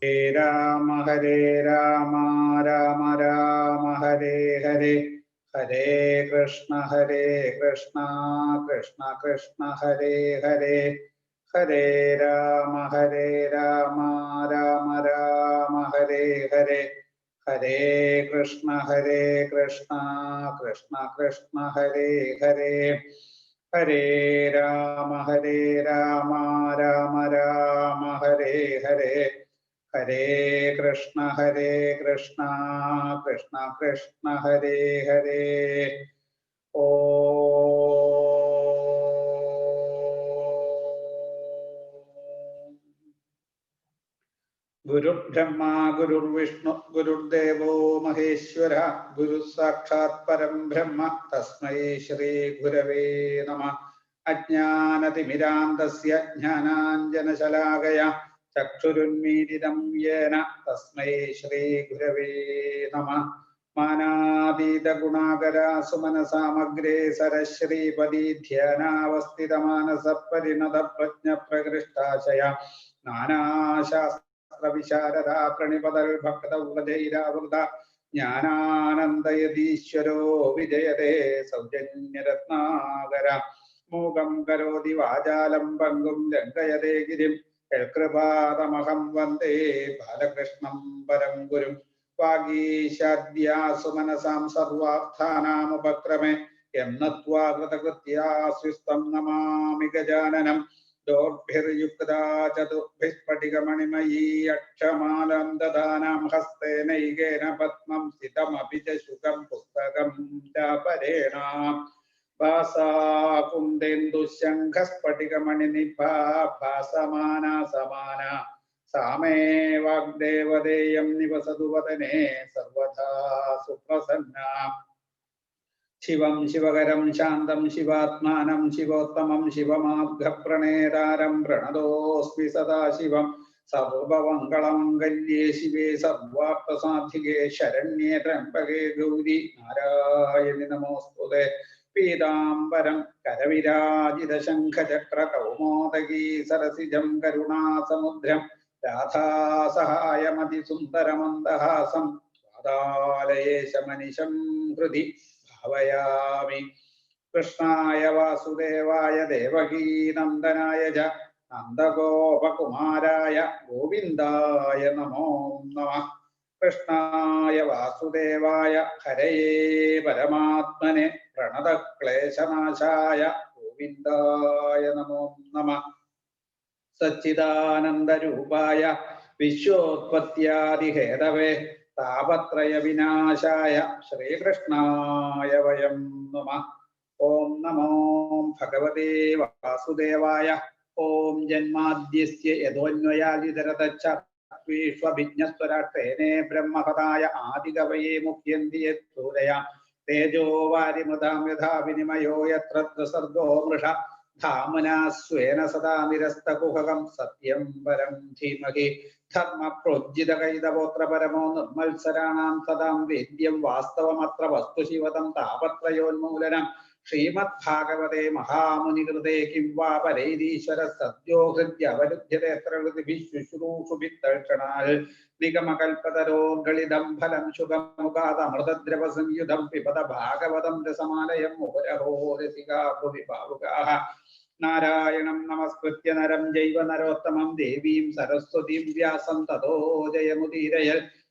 രാമ ഹരേ രാമ രാമ രാമ ഹരേ ഹരേ ഹരേ കൃഷ്ണ കൃഷ്ണ കൃഷ്ണ ഹരേ ഹരേ ഹരേ രാമ രാമ രാമ ഹരേ ഹരേ ഹരേ കൃഷ്ണ കൃഷ്ണ കൃഷ്ണ ഹരേ ഹരേ ഹരേ രാമ രാമ രാമ ഹരേ ഹരേ ഹരേ കൃഷ്ണ കൃഷ്ണ കൃഷ്ണ ഹരേ ഹരേ ഓ ഗുരുബ്രഹ്മ ഗുരുർവിഷ്ണു ഗുരുർദേവോ മഹേശ്വര ഗുരു സാക്ഷാത് പരം ബ്രഹ്മ തസ്മൈ ശ്രീ ഗുരവേ നമഃ. അജ്ഞാനതിമിരാന്തസ്യ ജ്ഞാനാഞ്ജനശലാകയ ചക്ഷുരുന്മീലിതം യേന തസ്മൈ ശ്രീ ഗുരവേ നമഃ. മാനാതീത ഗുണാകര സുമനസാമഗ്രേ സരശ്രീപദീ ധ്യാനാവസ്ഥിതമാനസ പരിണത പ്രജ്ഞ പ്രകൃഷ്ടാശയ നാനാശാസ്ത്ര വിശാരദാ പ്രണിപതൽ ഭക്തൗവദൈരാവൃത ജ്ഞാനാനന്ദയതീശ്വരോ വിജയതേ സൗജന്യരത്നാകര മൂകം കരോതി വാചാലം പങ്കും ലംഘയതേ ഗിരിം യൽകൃപാതമഹം വന്ദേ ബാലകൃഷ്ണം പരം ഗുരും വാഗീശാദ്യാസു മനസാം സർവാർത്ഥാനാമുപക്രമേ യം നത്വാ കൃതകൃത്യാസ്വിസ്തം നമാമി ഗജാനനം दोर्भिर्युक्ता चतुर्भिस्फटिकमणिमयी अक्षमालं ददानां हस्तेनैकेन पद्मं स्थितमपि च शुकं पुस्तकं चापरेण भासा कुन्देन्दुशङ्खस्फटिकमणिनिभा भासमाना समाना सा मे वाग्देवदेयं निवसतु वदने सर्वदा सुप्रसन्ना शिवं शिवकरं शान्तं शिवात्मानं शिवोत्तमं शिवमार्गप्रणेतारं प्रणतोऽस्मि सदा शिवं सर्वमङ्गलमङ्गल्ये शिवे सर्वार्थसाधिके शरण्ये त्र्यम्बके गौरी नारायणि नमोऽस्तुते पीताम्बरं करविराजितशङ्खचक्रकौमोदगी सरसिजं करुणासमुद्रं राधासहायमतिसुन्दरमन्दहासं वादालयेशमनिशं हृदि भावयामि कृष्णाय वासुदेवाय देवकी नंदनाय च नंदगोपकुमाराय गोविन्दाय नमो नमः. कृष्णाय वासुदेवाय हरये परमात्मने प्रणतक्लेशनाशाय गोविन्दाय नमो नमः. सच्चिदानन्दरूपाय विश्वोत्पत्त्यादिहेतवे तापत्रय विनाशाय श्रीकृष्णाय वयं नमः. ओम नमो भगवते वासुदेवाय. ओम जन्माद्यस्य यतोऽन्वयादितरतश्चात्वेष्वभिज्ञस्वराट्रेणे ब्रह्महृदाय आदिकवये मुह्यन्ति यत्सूरया तेजो वारिमृतां यथा विनिमयो यत्र त्रिसर्गो मृषा धामना स्वेन सदा निरस्तकुहकं सत्यं परं धीमहि धर्म प्रोज्जित कैतवोत्र परमो निर्मत्सराणां सदां वेद्यं वास्तवमत्र वस्तु शिवदं तापत्रयोन्मूलनं श्रीमद्भागवते महामुनिकृते किं वा परैरीश्वर सद्यो हृद्यवरुध्यते यत्र हृदिभिः शुश्रूषुभिस्तर्षणाल् निगमकल्पतरोर्गलितं फलं शुभमुखादमृतद्रवसंयुधं पिबत भागवतं रसमालयं मुहुरहो रसिका भुवि भावुकाः नारायणं नमस्कृत्य नरं जैव नरोत्तमं देवीं सरस्वतीं व्यासं ततो जयमुदीरय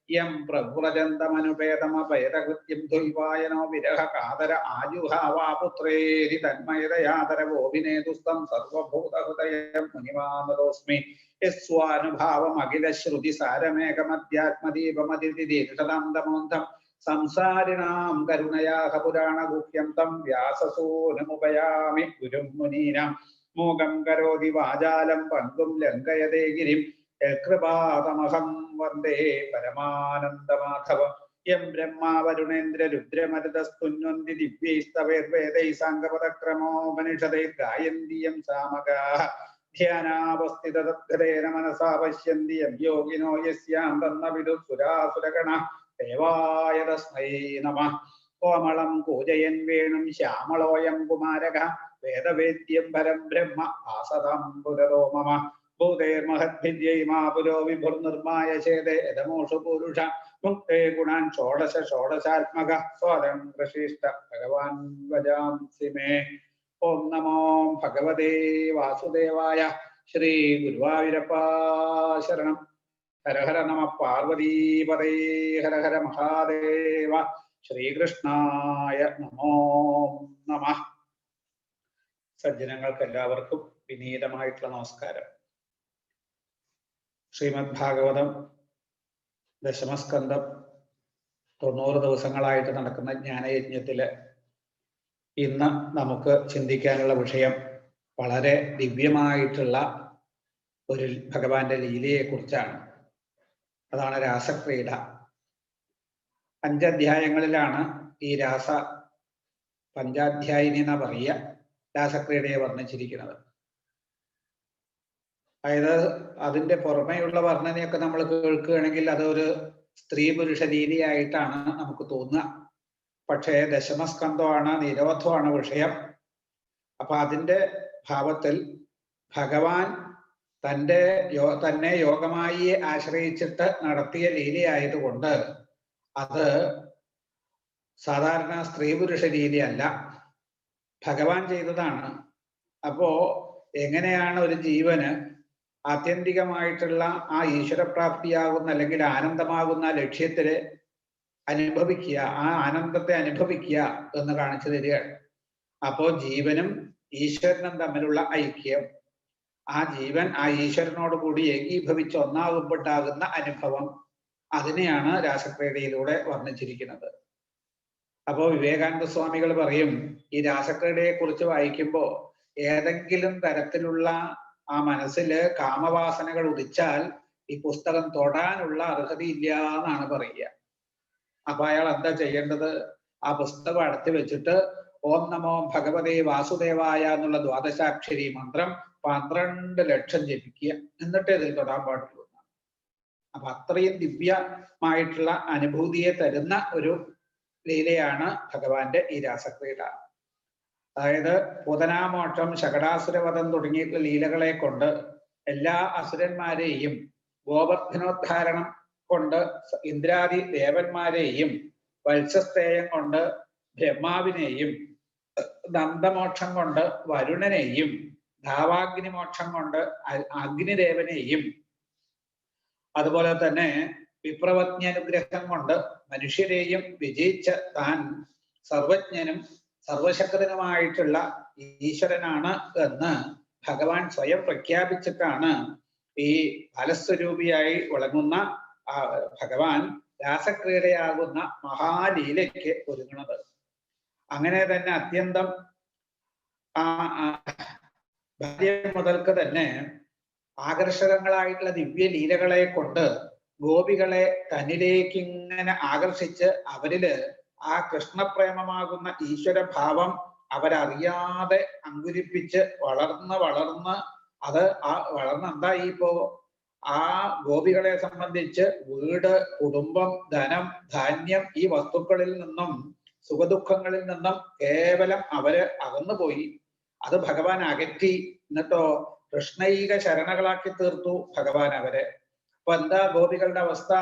यं प्रव्रजन्तमनुपेतमपैतकृत्यं द्वैवायनो विरहकातर आजुहावापुत्रेति तन्मयतयातरवोऽभिनेतुस्तं सर्वभूतहृदयं मुनिमानतोऽस्मि यस्वानुभावमखिलश्रुतिसारमेकमध्यात्मदीपमदितिदीर्घदान्तमोऽन्तं संसारिणां करुणयाः पुराणगुह्यं तं व्याससूनुमुपयामि गुरुं मुनीनां मूकं करोति वाचालं पङ्गुं लङ्घयते गिरिं यत्कृपातमहं वन्दे परमानन्दमाधवं यं ब्रह्मा वरुणेन्द्र रुद्रमरुतस्तुन्वन्ति दिव्यैस्तवैर्वेदैः साङ्गपदक्रमोपनिषदैर्गायन्ति यं सामगाः ध्यानावस्थिततद्गतेन मनसा पश्यन्ति यं योगिनो यस्यान्तन्न विदुःसुरासुरगणः देवाय तस्मै नमः. कोमलं कूजयन् वेणुं श्यामलोऽयं कुमारकः वेदवेद्यं परं ब्रह्म आसदं पुरतो मम ഭൂതേ മഹദ്ഭിര്യൈ മാ പുരോ വിഭുർനിർമായ ചേതേ യഥമോഷു പുരുഷ മുക്തേ ഗുണാൻ ഷോഡശ ഷോഡശാത്മക സ്വരം പ്രശിഷ്ട ഭഗവാൻ വജാംസി മേ. ഓം നമോ ഭഗവതേ വാസുദേവായ. ശ്രീ ഗുരുവായൂരപ്പ ശരണം. ഹര ഹര നമ പാർവതീപതേ. ഹര ഹര മഹാദേവ. ശ്രീകൃഷ്ണായ നമോ നമഃ. സജ്ജനങ്ങൾക്ക് എല്ലാവർക്കും വിനീതമായിട്ടുള്ള നമസ്കാരം. ശ്രീമദ് ഭാഗവതം ദശമസ്കന്ധം 90 ദിവസങ്ങളായിട്ട് നടക്കുന്ന ജ്ഞാനയജ്ഞത്തില് ഇന്ന് നമുക്ക് ചിന്തിക്കാനുള്ള വിഷയം വളരെ ദിവ്യമായിട്ടുള്ള ഒരു ഭഗവാന്റെ ലീലയെ കുറിച്ചാണ്. അതാണ് രാസക്രീഡ. 5 അധ്യായങ്ങളിലാണ് ഈ രാസ പഞ്ചാധ്യായിനി എന്ന പറയുക രാസക്രീഡയെ വർണ്ണിച്ചിരിക്കുന്നത്. അതായത് അതിന്റെ പുറമെയുള്ള വർണ്ണനയൊക്കെ നമ്മൾ കേൾക്കുകയാണെങ്കിൽ അതൊരു സ്ത്രീ പുരുഷ രീതിയായിട്ടാണ് നമുക്ക് തോന്നുക. പക്ഷേ ദശമസ്കന്ധമാണ്, നിരോധമാണ് വിഷയം. അപ്പൊ അതിന്റെ ഭാവത്തിൽ ഭഗവാൻ തന്നെ യോഗമായി ആശ്രയിച്ചിട്ട് നടത്തിയ ലീലയായതുകൊണ്ട് അത് സാധാരണ സ്ത്രീ പുരുഷ രീതിയല്ല, ഭഗവാൻ ചെയ്തതാണ്. അപ്പോ എങ്ങനെയാണ് ഒരു ജീവന് ആത്യന്തികമായിട്ടുള്ള ആ ഈശ്വരപ്രാപ്തിയാകുന്ന അല്ലെങ്കിൽ ആനന്ദമാകുന്ന ലക്ഷ്യത്തില് അനുഭവിക്കുക, ആ ആനന്ദത്തെ അനുഭവിക്കുക എന്ന് കാണിച്ചു തരികയാണ്. അപ്പോ ജീവനും ഈശ്വരനും തമ്മിലുള്ള ഐക്യം, ആ ജീവൻ ആ ഈശ്വരനോട് കൂടി ഏകീഭവിച്ച് ഒന്നാകുമ്പോണ്ടാകുന്ന അനുഭവം, അതിനെയാണ് രാസക്രീഡയിലൂടെ വർണ്ണിച്ചിരിക്കുന്നത്. അപ്പോ വിവേകാനന്ദ സ്വാമികൾ പറയും, ഈ രാസക്രീഡയെ കുറിച്ച് വായിക്കുമ്പോൾ ഏതെങ്കിലും തരത്തിലുള്ള ആ മനസ്സില് കാമവാസനകൾ ഉദിച്ചാൽ ഈ പുസ്തകം തൊടാനുള്ള അർഹതയില്ല എന്നാണ് പറയുക. അപ്പൊ അയാൾ എന്താ ചെയ്യേണ്ടത്? ആ പുസ്തകം അടച്ചു വെച്ചിട്ട് ഓം നമോ ഭഗവതേ വാസുദേവായ എന്നുള്ള ദ്വാദശാക്ഷരി മന്ത്രം 12 ലക്ഷം ജപിക്കുക, എന്നിട്ട് ഇതിൽ തൊടാൻ പാടുള്ളൂ. അപ്പൊ അത്രയും ദിവ്യമായിട്ടുള്ള അനുഭൂതിയെ തരുന്ന ഒരു ലീലയാണ് ഭഗവാന്റെ ഈ രാസക്രീഡ. അതായത് പൂതനാമോക്ഷം, ശകടാസുരവധം തുടങ്ങിയ ലീലകളെ കൊണ്ട് എല്ലാ അസുരന്മാരെയും, ഗോവർദ്ധനോദ്ധാരണം കൊണ്ട് ഇന്ദ്രാദി ദേവന്മാരെയും, വത്സസ്തേയം കൊണ്ട് ബ്രഹ്മാവിനെയും, ദന്തമോക്ഷം കൊണ്ട് വരുണനെയും, ധാവാഗ്നിമോക്ഷം കൊണ്ട് അഗ്നിദേവനെയും, അതുപോലെ തന്നെ വിപ്രവജ്ഞാനുഗ്രഹം കൊണ്ട് മനുഷ്യരെയും വിജയിച്ച താൻ സർവജ്ഞനും സർവശക്തനുമായിട്ടുള്ള ഈശ്വരനാണ് എന്ന് ഭഗവാൻ സ്വയം പ്രഖ്യാപിച്ചിട്ടാണ് ഈ ഫലസ്വരൂപിയായി വിളങ്ങുന്ന ഭഗവാൻ രാസക്രീഡയാകുന്ന മഹാലീലയ്ക്ക് ഒരുങ്ങുന്നത്. അങ്ങനെ തന്നെ അത്യന്തം ബാല്യം മുതൽക്ക് തന്നെ ആകർഷകങ്ങളായിട്ടുള്ള ദിവ്യ ലീലകളെ കൊണ്ട് ഗോപികളെ തന്നിലേക്ക് ഇങ്ങനെ ആകർഷിച്ച് അവരില് ആ കൃഷ്ണപ്രേമമാകുന്ന ഈശ്വരഭാവം അവരറിയാതെ അങ്കുരിപ്പിച്ച് വളർന്ന് അത് വളർന്ന് എന്തായി ഇപ്പോ ആ ഗോപികളെ സംബന്ധിച്ച് വീട്, കുടുംബം, ധനം, ധാന്യം ഈ വസ്തുക്കളിൽ നിന്നും സുഖദുഃഖങ്ങളിൽ നിന്നും കേവലം അവര് അകന്നുപോയി. അത് ഭഗവാൻ അകറ്റി. എന്നിട്ടോ കൃഷ്ണൈക ശരണകളാക്കി തീർത്തു ഭഗവാൻ അവരെ. അപ്പൊ എന്താ ഗോപികളുടെ അവസ്ഥ?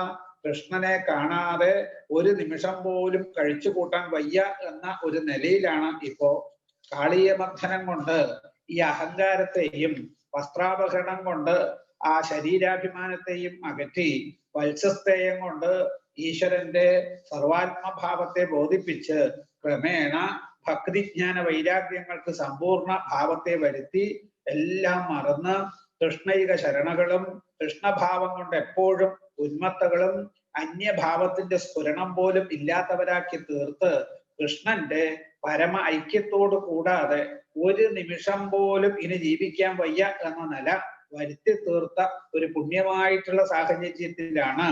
കൃഷ്ണനെ കാണാതെ ഒരു നിമിഷം പോലും കഴിച്ചു കൂട്ടാൻ വയ്യ എന്ന ഒരു നിലയിലാണ് ഇപ്പോ. കാളീയമർദ്ദനം കൊണ്ട് ഈ അഹങ്കാരത്തെയും വസ്ത്രാപഹരണം കൊണ്ട് ആ ശരീരാഭിമാനത്തെയും അകറ്റി, വത്സസ്തേയം കൊണ്ട് ഈശ്വരന്റെ സർവാത്മഭാവത്തെ ബോധിപ്പിച്ച് ക്രമേണ ഭക്തിജ്ഞാന വൈരാഗ്യങ്ങൾക്ക് സമ്പൂർണ്ണ ഭാവത്തെ വരുത്തി എല്ലാം മറന്ന് കൃഷ്ണൈക ശരണകളും കൃഷ്ണഭാവം കൊണ്ട് എപ്പോഴും ഉന്മത്തകളും അന്യഭാവത്തിന്റെ സ്ഫുരണം പോലും ഇല്ലാത്തവരാക്കി തീർത്ത് കൃഷ്ണന്റെ പരമ ഐക്യത്തോട് കൂടാതെ ഒരു നിമിഷം പോലും ഇനി ജീവിക്കാൻ വയ്യ എന്ന നില വരുത്തി തീർത്ത ഒരു പുണ്യമായിട്ടുള്ള സാഹചര്യത്തിലാണ്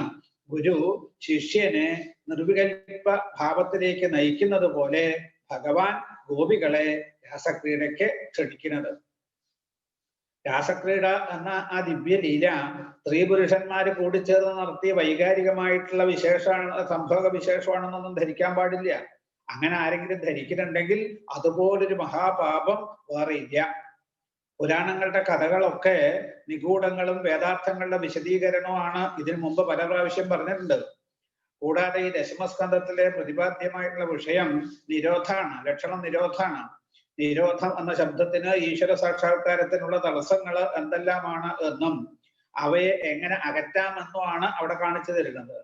ഗുരു ശിഷ്യനെ നിർവികൽപ്പ ഭാവത്തിലേക്ക് നയിക്കുന്നത് പോലെ ഭഗവാൻ ഗോപികളെ രാസക്രീഡയ്ക്ക് ക്ഷണിക്കുന്നത്. രാസക്രീഡ എന്ന ആ ദിവ്യ ലീല സ്ത്രീ പുരുഷന്മാര് കൂടിച്ചേർന്ന് നടത്തിയ വൈകാരികമായിട്ടുള്ള വിശേഷമാണ്, സംഭവ വിശേഷമാണെന്നൊന്നും ധരിക്കാൻ പാടില്ല. അങ്ങനെ ആരെങ്കിലും ധരിക്കുന്നുണ്ടെങ്കിൽ അതുപോലൊരു മഹാപാപം വേറെ ഇല്ല. പുരാണങ്ങളുടെ കഥകളൊക്കെ നിഗൂഢങ്ങളും വേദാർത്ഥങ്ങളുടെ വിശദീകരണവുമാണ് ഇതിനു മുമ്പ് പല പ്രാവശ്യം പറഞ്ഞിട്ടുണ്ട്. കൂടാതെ ഈ ദശമസ്കന്ധത്തിലെ പ്രതിപാദ്യമായിട്ടുള്ള വിഷയം നിരോധാണ്, ലക്ഷണം നിരോധാണ്. നിരോധം എന്ന ശബ്ദത്തിന് ഈശ്വര സാക്ഷാത്കാരത്തിനുള്ള തടസ്സങ്ങൾ എന്തെല്ലാമാണ് എന്നും അവയെ എങ്ങനെ അകറ്റാമെന്നുമാണ് അവിടെ കാണിച്ചു തരുന്നത്.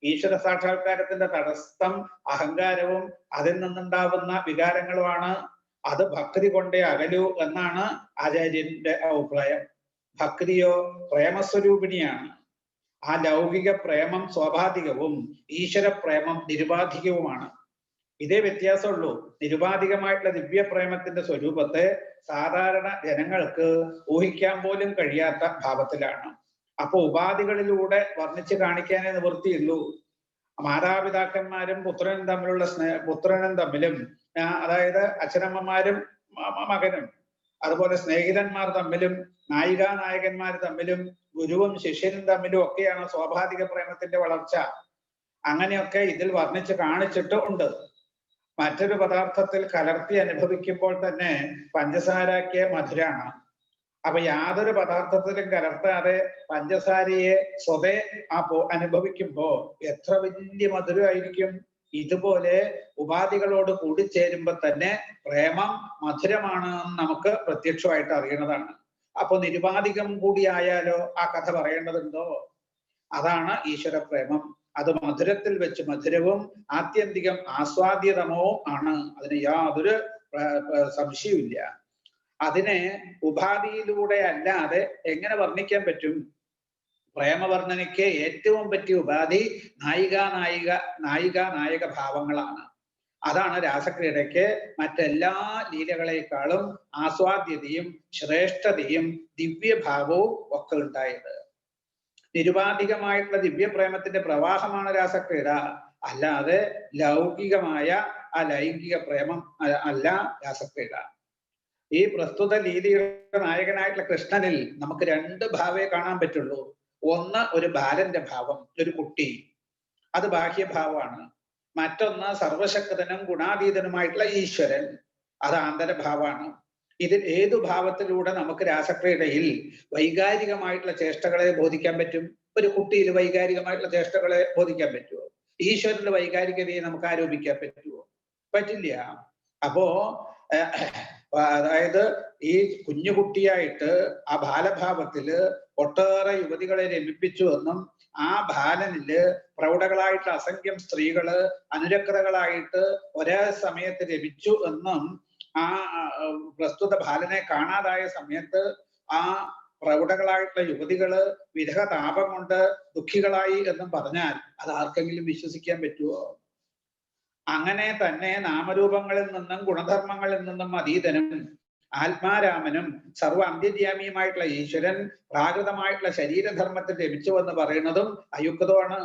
ഈശ്വര സാക്ഷാത്കാരത്തിന്റെ തടസ്സം അഹങ്കാരവും അതിൽ നിന്നുണ്ടാവുന്ന വികാരങ്ങളുമാണ്. അത് ഭക്തി കൊണ്ടേ അകലൂ എന്നാണ് ആചാര്യന്റെ അഭിപ്രായം. ഭക്തിയോ പ്രേമസ്വരൂപിണിയാണ്. ആ ലൗകിക പ്രേമം സ്വാഭാവികവും ഈശ്വര പ്രേമം നിരുപാധികവുമാണ്. ഇതേ വ്യത്യാസമുള്ളൂ. നിരുപാധികമായിട്ടുള്ള ദിവ്യപ്രേമത്തിന്റെ സ്വരൂപത്തെ സാധാരണ ജനങ്ങൾക്ക് ഊഹിക്കാൻ പോലും കഴിയാത്ത ഭാവത്തിലാണ്. അപ്പൊ ഉപാധികളിലൂടെ വർണ്ണിച്ച് കാണിക്കാനേ നിവൃത്തിയുള്ളൂ. മാതാപിതാക്കന്മാരും പുത്രനും തമ്മിലും അതായത് അച്ഛനമ്മമാരും മകനും, അതുപോലെ സ്നേഹിതന്മാർ തമ്മിലും, നായികാനായകന്മാർ തമ്മിലും, ഗുരുവും ശിഷ്യനും തമ്മിലും ഒക്കെയാണ് സ്വാഭാവിക പ്രേമത്തിന്റെ വളർച്ച. അങ്ങനെയൊക്കെ ഇതിൽ വർണ്ണിച്ച് കാണിച്ചിട്ട് ഉണ്ട്. മറ്റൊരു പദാർത്ഥത്തിൽ കലർത്തി അനുഭവിക്കുമ്പോൾ തന്നെ പഞ്ചസാരയ്ക്ക് മധുരാണ്. അപ്പൊ യാതൊരു പദാർത്ഥത്തിലും കലർത്താതെ പഞ്ചസാരയെ സ്വതേ അനുഭവിക്കുമ്പോ എത്ര വലിയ മധുരമായിരിക്കും. ഇതുപോലെ ഉപാധികളോട് കൂടിച്ചേരുമ്പോ തന്നെ പ്രേമം മധുരമാണ് എന്ന് നമുക്ക് പ്രത്യക്ഷമായിട്ട് അറിയുന്നതാണ്. അപ്പൊ നിരുപാധികം കൂടിയായാലോ ആ കഥ പറയേണ്ടതുണ്ടോ? അതാണ് ഈശ്വര പ്രേമം. അത് മധുരത്തിൽ വെച്ച് മധുരവും ആത്യന്തികം ആസ്വാദ്യതമവും ആണ്. അതിന് യാതൊരു സംശയവുമില്ല. അതിനെ ഉപാധിയിലൂടെ അല്ലാതെ എങ്ങനെ വർണ്ണിക്കാൻ പറ്റും? പ്രേമവർണ്ണനയ്ക്ക് ഏറ്റവും പറ്റിയ ഉപാധി നായിക ഭാവങ്ങളാണ്. അതാണ് രാസക്രീഡയ്ക്ക് മറ്റെല്ലാ ലീലകളെക്കാളും ആസ്വാദ്യതയും ശ്രേഷ്ഠതയും ദിവ്യഭാവവും ഒക്കെ ഉണ്ടായത്. നിരുപാധികമായിട്ടുള്ള ദിവ്യപ്രേമത്തിന്റെ പ്രവാഹമാണ് രാസക്രീഡ, അല്ലാതെ ലൗകികമായ ആ ലൈംഗിക പ്രേമം അല്ല രാസക്രീഡ. ഈ പ്രസ്തുത ലീലയുടെ നായകനായിട്ടുള്ള കൃഷ്ണനിൽ നമുക്ക് രണ്ട് ഭാവേ കാണാൻ പറ്റുള്ളൂ. ഒന്ന് ഒരു ബാലന്റെ ഭാവം, ഒരു കുട്ടി, അത് ബാഹ്യഭാവമാണ്. മറ്റൊന്ന് സർവശക്തനും ഗുണാതീതനുമായിട്ടുള്ള ഈശ്വരൻ, അത് ആന്തരഭാവമാണ്. ഇതിൽ ഏതു ഭാവത്തിലൂടെ നമുക്ക് രാസക്രീഡയിൽ വൈകാരികമായിട്ടുള്ള ചേഷ്ടകളെ ബോധിക്കാൻ പറ്റും? ഒരു കുട്ടിയിൽ വൈകാരികമായിട്ടുള്ള ചേഷ്ടകളെ ബോധിക്കാൻ പറ്റുമോ? ഈശ്വരന്റെ വൈകാരികതയെ നമുക്ക് ആരോപിക്കാൻ പറ്റുമോ? പറ്റില്ല. അപ്പോ അതായത് ഈ കുഞ്ഞുകുട്ടിയായിട്ട് ആ ബാലഭാവത്തില് ഒട്ടേറെ യുവതികളെ രമിപ്പിച്ചു എന്നും ആ ബാലനില് പ്രൗഢകളായിട്ട് അസംഖ്യം സ്ത്രീകള് അനുരക്തകളായിട്ട് ഒരേ സമയത്ത് രമിച്ചു എന്നും ആ പ്രസ്തുത ബാലനെ കാണാതായ സമയത്ത് ആ പ്രൗഢകളായിട്ടുള്ള യുവതികള് വിരഹ താപം കൊണ്ട് ദുഃഖികളായി എന്നും പറഞ്ഞാൽ അത് ആർക്കെങ്കിലും വിശ്വസിക്കാൻ പറ്റുമോ? അങ്ങനെ തന്നെ നാമരൂപങ്ങളിൽ നിന്നും ഗുണധർമ്മങ്ങളിൽ നിന്നും അതീതനും ആത്മാരാമനും സർവ അന്ത്യധ്യാമിയുമായിട്ടുള്ള ഈശ്വരൻ പ്രാകൃതമായിട്ടുള്ള ശരീരധർമ്മത്തിൽ ലഭിച്ചുവെന്ന് പറയുന്നതും അയുക്തമാണ്.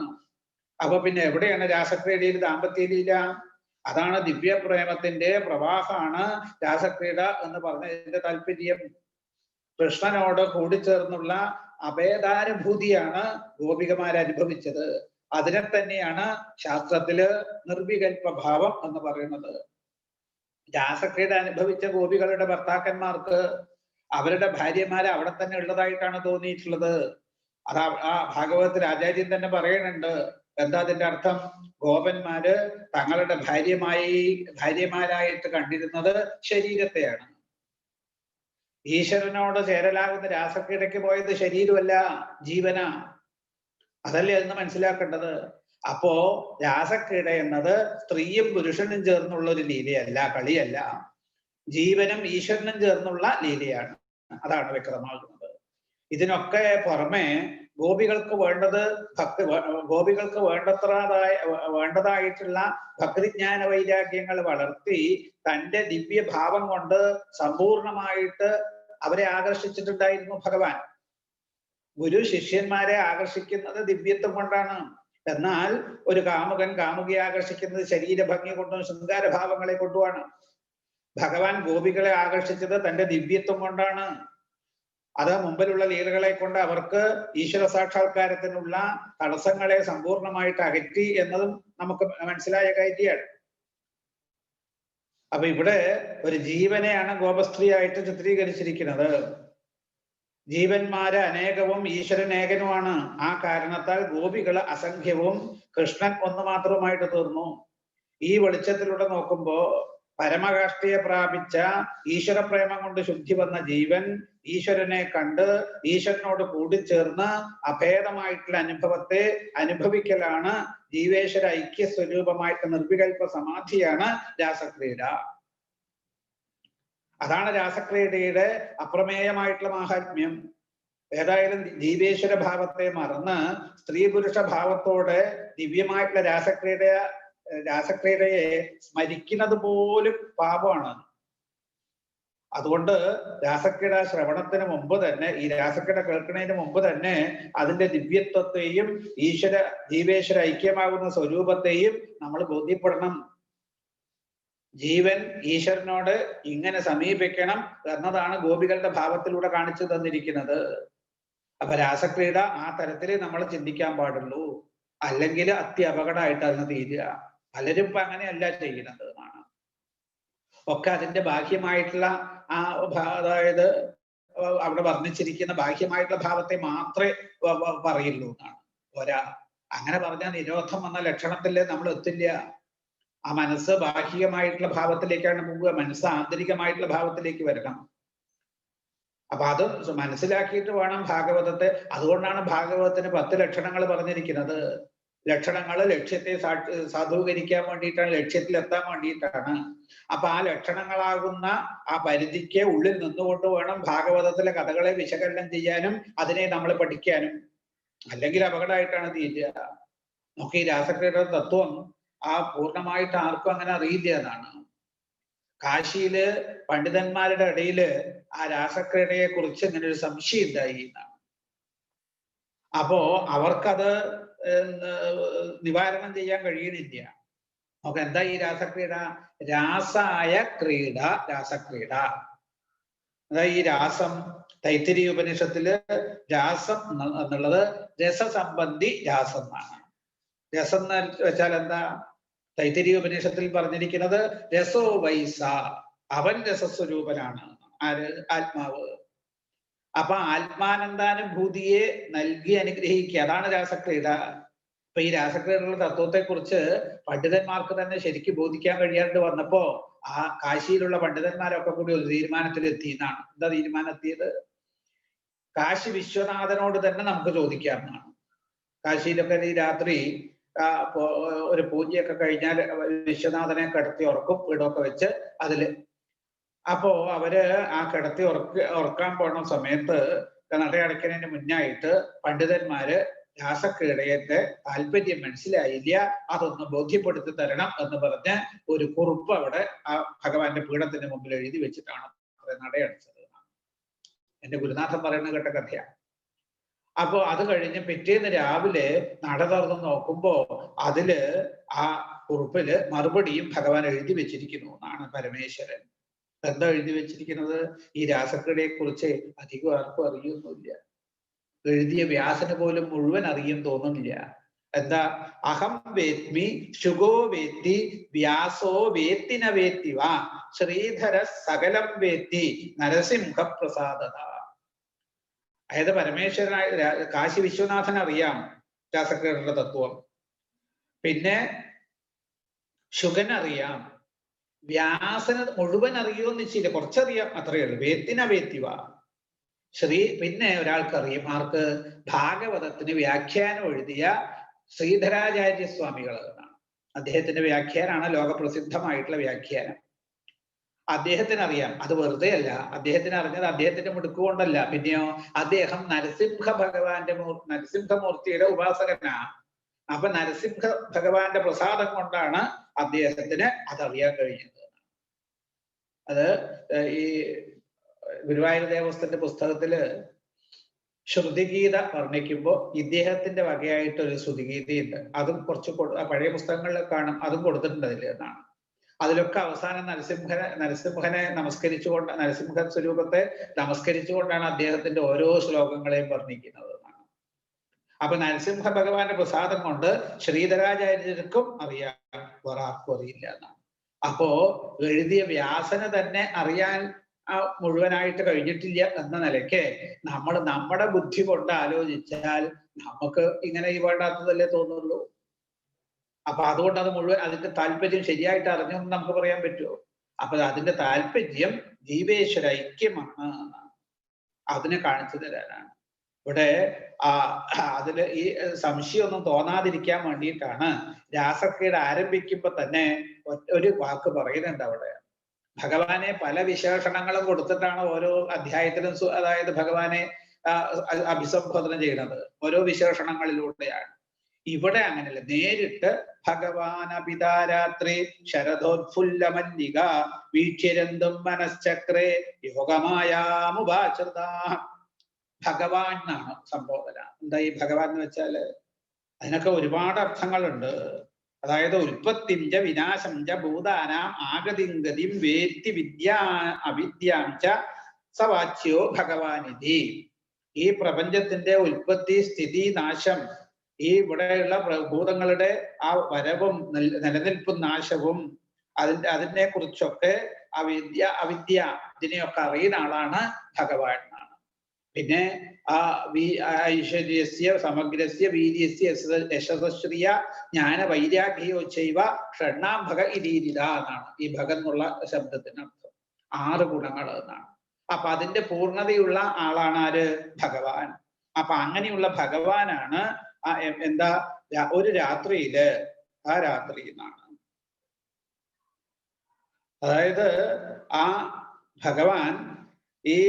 അപ്പൊ പിന്നെ എവിടെയാണ് രാസക്രീഡയിൽ ദാമ്പത്യലീല? അതാണ് ദിവ്യപ്രേമത്തിന്റെ പ്രവാഹമാണ് രാസക്രീഡ എന്ന് പറഞ്ഞതിന്റെ താല്പര്യം. കൃഷ്ണനോട് കൂടിച്ചേർന്നുള്ള അഭേദാനുഭൂതിയാണ് ഗോപികമാർ അനുഭവിച്ചത്. അതിനെ തന്നെയാണ് ശാസ്ത്രത്തില് നിർവികൽപഭാവം എന്ന് പറയുന്നത്. രാസക്രീഡ അനുഭവിച്ച ഗോപികളുടെ ഭർത്താക്കന്മാർക്ക് അവരുടെ ഭാര്യമാരെ അവിടെ തന്നെ ഉള്ളതായിട്ടാണ് തോന്നിയിട്ടുള്ളത്. അത് ആ ഭാഗവതത്തിൽ ആചാര്യൻ തന്നെ പറയുന്നുണ്ട്. എന്താ അതിന്റെ അർത്ഥം? ഗോപന്മാര് തങ്ങളുടെ ഭാര്യമാരായിട്ട് കണ്ടിരുന്നത് ശരീരത്തെയാണ്. ഈശ്വരനോട് ചേരലാകുന്ന രാസക്രീഡയ്ക്ക് പോയത് ശരീരമല്ല, ജീവന. അതല്ലേ എന്ന് മനസ്സിലാക്കേണ്ടത്. അപ്പോ രാസക്രീഡ എന്നത് സ്ത്രീയും പുരുഷനും ചേർന്നുള്ള ഒരു ലീലയല്ല, കളിയല്ല. ജീവനും ഈശ്വരനും ചേർന്നുള്ള ലീലയാണ്. അതാണ് വ്യക്തമാകുന്നത്. ഇതിനൊക്കെ പുറമെ ഗോപികൾക്ക് വേണ്ടതായിട്ടുള്ള ഭക്തിജ്ഞാന വൈരാഗ്യങ്ങൾ വളർത്തി തന്റെ ദിവ്യഭാവം കൊണ്ട് സമ്പൂർണമായിട്ട് അവരെ ആകർഷിച്ചിട്ടുണ്ടായിരുന്നു ഭഗവാൻ. ഗുരു ശിഷ്യന്മാരെ ആകർഷിക്കുന്നത് ദിവ്യത്വം കൊണ്ടാണ്. എന്നാൽ ഒരു കാമുകൻ കാമുകിയെ ആകർഷിക്കുന്നത് ശരീരഭംഗി കൊണ്ടും ശൃംഗാരഭാവങ്ങളെ കൊണ്ടുമാണ്. ഭഗവാൻ ഗോപികളെ ആകർഷിച്ചത് തന്റെ ദിവ്യത്വം കൊണ്ടാണ്. അത് മുമ്പിലുള്ള ലീലകളെ കൊണ്ട് അവർക്ക് ഈശ്വര സാക്ഷാത്കാരത്തിനുള്ള തടസ്സങ്ങളെ സമ്പൂർണമായിട്ട് അകറ്റി എന്നതും നമുക്ക് മനസ്സിലായ കാര്യമാണ്. അപ്പൊ ഇവിടെ ഒരു ജീവനെയാണ് ഗോപസ്ത്രീയായിട്ട് ചിത്രീകരിച്ചിരിക്കുന്നത്. ജീവന്മാര് അനേകവും ഈശ്വരൻ ഏകനുമാണ്. ആ കാരണത്താൽ ഗോപികള് അസംഖ്യവും കൃഷ്ണൻ ഒന്ന് മാത്രമായിട്ട് തീർന്നു. ഈ വെളിച്ചത്തിലൂടെ നോക്കുമ്പോ പരമകാഷ്ഠയെ പ്രാപിച്ച ഈശ്വരപ്രേമം കൊണ്ട് ശുദ്ധി വന്ന ജീവൻ ഈശ്വരനെ കണ്ട് ഈശ്വരനോട് കൂടിച്ചേർന്ന് അഭേദമായിട്ടുള്ള അനുഭവത്തെ അനുഭവിക്കലാണ് ജീവേശ്വര ഐക്യ സ്വരൂപമായിട്ട് നിർവികൽപ്പ സമാധിയാണ് രാസക്രീഡ. അതാണ് രാസക്രീഡയുടെ അപ്രമേയമായിട്ടുള്ള മാഹാത്മ്യം. ഏതായാലും ജീവേശ്വര ഭാവത്തെ മറന്ന് സ്ത്രീ പുരുഷ ഭാവത്തോടെ ദിവ്യമായിട്ടുള്ള രാസക്രീഡയെ സ്മരിക്കുന്നത് പോലും പാപമാണ്. അതുകൊണ്ട് രാസക്രീഡ ശ്രവണത്തിന് മുമ്പ് തന്നെ, ഈ രാസക്രീഡ കേൾക്കുന്നതിന് മുമ്പ് തന്നെ അതിന്റെ ദിവ്യത്വത്തെയും ജീവേശ്വര ഐക്യമാകുന്ന സ്വരൂപത്തെയും നമ്മൾ ബോധ്യപ്പെടണം. ജീവൻ ഈശ്വരനോട് ഇങ്ങനെ സമീപിക്കണം എന്നതാണ് ഗോപികളുടെ ഭാവത്തിലൂടെ കാണിച്ചു തന്നിരിക്കുന്നത്. അപ്പൊ രാസക്രീഡ ആ തരത്തില് നമ്മൾ ചിന്തിക്കാൻ പാടുള്ളൂ. അല്ലെങ്കിൽ അത്യപകടമായിട്ട് അതിന് തീരുക. പലരും ഇപ്പൊ അങ്ങനെയല്ല ചെയ്യുന്നത് എന്നാണ്. ഒക്കെ അതിന്റെ ബാഹ്യമായിട്ടുള്ള അതായത് അവിടെ വർണ്ണിച്ചിരിക്കുന്ന ബാഹ്യമായിട്ടുള്ള ഭാവത്തെ മാത്രമേ പറയുള്ളൂ എന്നാണ്. അങ്ങനെ പറഞ്ഞാൽ നിരോധം എന്ന ലക്ഷണത്തില് നമ്മൾ എത്തില്ല. ആ മനസ്സ് ബാഹ്യമായിട്ടുള്ള ഭാവത്തിലേക്കാണ് പോവുക. മനസ്സ് ആന്തരികമായിട്ടുള്ള ഭാവത്തിലേക്ക് വരണം. അപ്പൊ അത് മനസ്സിലാക്കിയിട്ട് വേണം ഭാഗവതത്തെ. അതുകൊണ്ടാണ് ഭാഗവതത്തിന് 10 ലക്ഷണങ്ങൾ പറഞ്ഞിരിക്കുന്നത്. ലക്ഷണങ്ങൾ ലക്ഷ്യത്തെ സാധൂകരിക്കാൻ വേണ്ടിയിട്ടാണ്, ലക്ഷ്യത്തിലെത്താൻ വേണ്ടിയിട്ടാണ്. അപ്പൊ ആ ലക്ഷണങ്ങളാകുന്ന ആ പരിധിക്ക് ഉള്ളിൽ നിന്നുകൊണ്ട് വേണം ഭാഗവതത്തിലെ കഥകളെ വിശകലനം ചെയ്യാനും അതിനെ നമ്മൾ പഠിക്കാനും. അല്ലെങ്കിൽ അപകടമായിട്ടാണ് തീരുക. നമുക്ക് ഈ രാസക്രീഡ തത്വം പൂർണ്ണമായിട്ട് ആർക്കും അങ്ങനെ അറിയില്ല എന്നാണ്. കാശിയില് പണ്ഡിതന്മാരുടെ ഇടയില് ആ രാസക്രീഡയെ കുറിച്ച് ഇങ്ങനെ ഒരു സംശയം ഉണ്ടായി എന്നാണ്. അപ്പോ അവർക്കത് നിവാരണം ചെയ്യാൻ കഴിയുന്നില്ല. നമുക്ക് എന്താ ഈ രാസക്രീഡ? രാസായ ക്രീഡ, രാസക്രീഡ. അതായത് ഈ രാസം തൈത്തിരീയ ഉപനിഷത്തില് രാസം എന്നുള്ളത് രസസംബന്ധി രാസം എന്നാണ്. രസം എന്ന് വെച്ചാൽ എന്താ? തൈത്തിരീയ ഉപനിഷത്തിൽ പറഞ്ഞിരിക്കുന്നത് രസോ വൈസ, അവൻ രസസ്വരൂപനാണ്. ആര്? ആത്മാവ്. അപ്പൊ ആത്മാനന്ദാനുഭൂതിയെ നൽകി അനുഗ്രഹിക്കുക, അതാണ് രാസക്രീഡ. അപ്പൊ ഈ രാസക്രീഡയുടെ തത്വത്തെ കുറിച്ച് പണ്ഡിതന്മാർക്ക് തന്നെ ശരിക്കും ബോധിക്കാൻ കഴിയാണ്ട് വന്നപ്പോ ആ കാശിയിലുള്ള പണ്ഡിതന്മാരൊക്കെ കൂടി ഒരു തീരുമാനത്തിലെത്തി എന്നാണ്. എന്താ തീരുമാനത്തിയത്? കാശി വിശ്വനാഥനോട് തന്നെ നമുക്ക് ചോദിക്കാമെന്നാണ്. കാശിയിലൊക്കെ ഈ രാത്രി ഒരു പൂജയൊക്കെ കഴിഞ്ഞാൽ വിശ്വനാഥനെ കിടത്തി ഉറക്കും, വീടൊക്കെ വെച്ച് അതില്. അപ്പോ അവര് ആ കിടത്തി ഉറക്കാൻ പോണ സമയത്ത് നടയടയ്ക്കുന്നതിന് മുന്നായിട്ട് പണ്ഡിതന്മാര് രാസക്രീഡയുടെ താല്പര്യം മനസ്സിലായില്ല, അതൊന്ന് ബോധ്യപ്പെടുത്തി തരണം എന്ന് പറഞ്ഞ് ഒരു കുറിപ്പ് അവിടെ ആ ഭഗവാന്റെ പീഠത്തിന് മുമ്പിൽ എഴുതി വെച്ചിട്ടാണ് നടയടച്ചത്. എന്റെ ഗുരുനാഥൻ പറയുന്ന കേട്ട കഥയാണ്. അപ്പോ അത് കഴിഞ്ഞ് പിറ്റേന്ന് രാവിലെ നട തുറന്ന് നോക്കുമ്പോ അതില് ആ കുറിപ്പില് മറുപടിയും ഭഗവാൻ എഴുതി വെച്ചിരിക്കുന്നു എന്നാണ് പരമേശ്വരൻ. എന്താ എഴുതി വെച്ചിരിക്കുന്നത്? ഈ രാസക്രീഡയെ കുറിച്ച് അധികം ആർക്കും അറിയൊന്നുമില്ല. എഴുതിയ വ്യാസന് പോലും മുഴുവൻ അറിയും തോന്നുന്നില്ല. എന്താ? അഹം വേത്മി ശുഗോ വേത്തി വ്യാസോ വേത്തിന വേത്തി വാ ശ്രീധര സകലം വേത്തി നരസിംഹ പ്രസാദത. അതായത് പരമേശ്വരനായ കാശി വിശ്വനാഥൻ അറിയാം രാസക്രീഡയുടെ തത്വം, പിന്നെ ശുഗനറിയാം, വ്യാസന് മുഴുവൻ അറിയുമെന്ന് വെച്ചില്ല, കുറച്ചറിയാം, അത്രയേ ഉള്ളൂ. വേത്തിന വേത്തിവ പിന്നെ ഒരാൾക്കറിയും. ആർക്ക്? ഭാഗവതത്തിന് വ്യാഖ്യാനം എഴുതിയ ശ്രീധരാചാര്യ സ്വാമികൾ എന്നാണ്. അദ്ദേഹത്തിന്റെ വ്യാഖ്യാനാണ് ലോകപ്രസിദ്ധമായിട്ടുള്ള വ്യാഖ്യാനം. അദ്ദേഹത്തിന് അറിയാം. അത് വെറുതെ അല്ല, അദ്ദേഹത്തിന് അറിഞ്ഞത് അദ്ദേഹത്തിന്റെ മിടുക്കുകൊണ്ടല്ല. പിന്നെയോ അദ്ദേഹം നരസിംഹമൂർത്തിയുടെ ഉപാസകനാ. അപ്പൊ നരസിംഹ ഭഗവാന്റെ പ്രസാദം കൊണ്ടാണ് അദ്ദേഹത്തിന് അതറിയാൻ കഴിഞ്ഞത്. അത് ഈ ഗുരുവായൂർ ദേവസ്ഥന്റെ പുസ്തകത്തില് ശ്രുതിഗീത വർണ്ണിക്കുമ്പോൾ ഇദ്ദേഹത്തിന്റെ വകയായിട്ടൊരു ശ്രുതിഗീതയുണ്ട്. അതും കുറച്ച് പഴയ പുസ്തകങ്ങളിൽ കാണും, അതും കൊടുത്തിട്ടുണ്ട് അതിൽ എന്നാണ്. അതിലൊക്കെ അവസാനം നരസിംഹനെ നമസ്കരിച്ചുകൊണ്ട്, നരസിംഹ സ്വരൂപത്തെ നമസ്കരിച്ചുകൊണ്ടാണ് അദ്ദേഹത്തിന്റെ ഓരോ ശ്ലോകങ്ങളെയും വർണ്ണിക്കുന്നത് എന്നാണ്. അപ്പൊ നരസിംഹ ഭഗവാന്റെ പ്രസാദം കൊണ്ട് ശ്രീധരാചാര്യർക്കും അറിയാം, വേറെ ആർക്കും അറിയില്ല എന്നാണ്. അപ്പോ എഴുതിയ വ്യാസന് തന്നെ അറിയാൻ മുഴുവനായിട്ട് കഴിഞ്ഞിട്ടില്ല എന്ന നിലയ്ക്ക് നമ്മൾ നമ്മുടെ ബുദ്ധി കൊണ്ട് ആലോചിച്ചാൽ നമുക്ക് ഇങ്ങനെ ഈ വേണ്ടാത്തതല്ലേ തോന്നുള്ളൂ. അപ്പൊ അതുകൊണ്ട് അത് മുഴുവൻ അതിന്റെ താല്പര്യം ശരിയായിട്ട് അറിഞ്ഞെന്ന് നമുക്ക് പറയാൻ പറ്റുമോ? അപ്പൊ അതിന്റെ താല്പര്യം ജീവേശ്വര ഐക്യമാണ്, അതിനെ കാണിച്ചു തരാനാണ്. ഇവിടെ അതില് ഈ സംശയമൊന്നും തോന്നാതിരിക്കാൻ വേണ്ടിയിട്ടാണ് രാസക്രീഡ ആരംഭിക്കുമ്പോ തന്നെ ഒരു വാക്ക് പറയുന്നുണ്ട് അവിടെ. ഭഗവാനെ പല വിശേഷണങ്ങളും കൊടുത്തിട്ടാണ് ഓരോ അധ്യായത്തിലും അതായത് ഭഗവാനെ അഭിസംബോധന ചെയ്യുന്നത്, ഓരോ വിശേഷണങ്ങളിലൂടെയാണ്. ഇവിടെ അങ്ങനെയല്ല, നേരിട്ട് ഭഗവാൻ അപിതാരാത്രി ശരദോത്ഫുല്ല മല്ലിക വീക്ഷ്യരന്തും മനശ്ചക്രേ യോഗമായാമുപാചൃത. ഭഗവാൻ എന്നാണ് സംബോധന. എന്താ ഈ ഭഗവാൻ എന്ന് വെച്ചാല് അതിനൊക്കെ ഒരുപാട് അർത്ഥങ്ങളുണ്ട്. അതായത് ഉൽപ്പത്തിഞ്ച വിനാശംച ഭൂതാനാം ആഗതിംഗതിം വേത്തി വിദ്യാ അവിദ്യാംച സവാച്യോ ഭഗവാനിധി. ഈ പ്രപഞ്ചത്തിന്റെ ഉൽപ്പത്തി, സ്ഥിതി, നാശം, ഈ ഇവിടെയുള്ള ഭൂതങ്ങളുടെ ആ വരവും നിലനിൽപ്പും നാശവും അതിനെ കുറിച്ചൊക്കെ അവിദ്യ ഇതിനെയൊക്കെ അറിയുന്ന ആളാണ് ഭഗവാൻ എന്നാണ്. പിന്നെ ഐശ്വര്യസ്യ സമഗ്രസ്യ വീര്യസ്യ യശസ്ശ്രിയ ജ്ഞാന വൈരാഗ്യോച്ചൈവ ഷണ്ണാം ഭഗ ഇരീരിത എന്നാണ് ഈ ഭഗൻ എന്നുള്ള ശബ്ദത്തിനർത്ഥം. 6 ഗുണങ്ങൾ എന്നാണ്. അപ്പൊ അതിന്റെ പൂർണ്ണതയുള്ള ആളാണ് ആര്? ഭഗവാൻ. അപ്പൊ അങ്ങനെയുള്ള ഭഗവാനാണ് എന്താ ഒരു രാത്രിയില് ആ രാത്രി എന്നാണ്. അതായത് ആ ഭഗവാൻ ഈ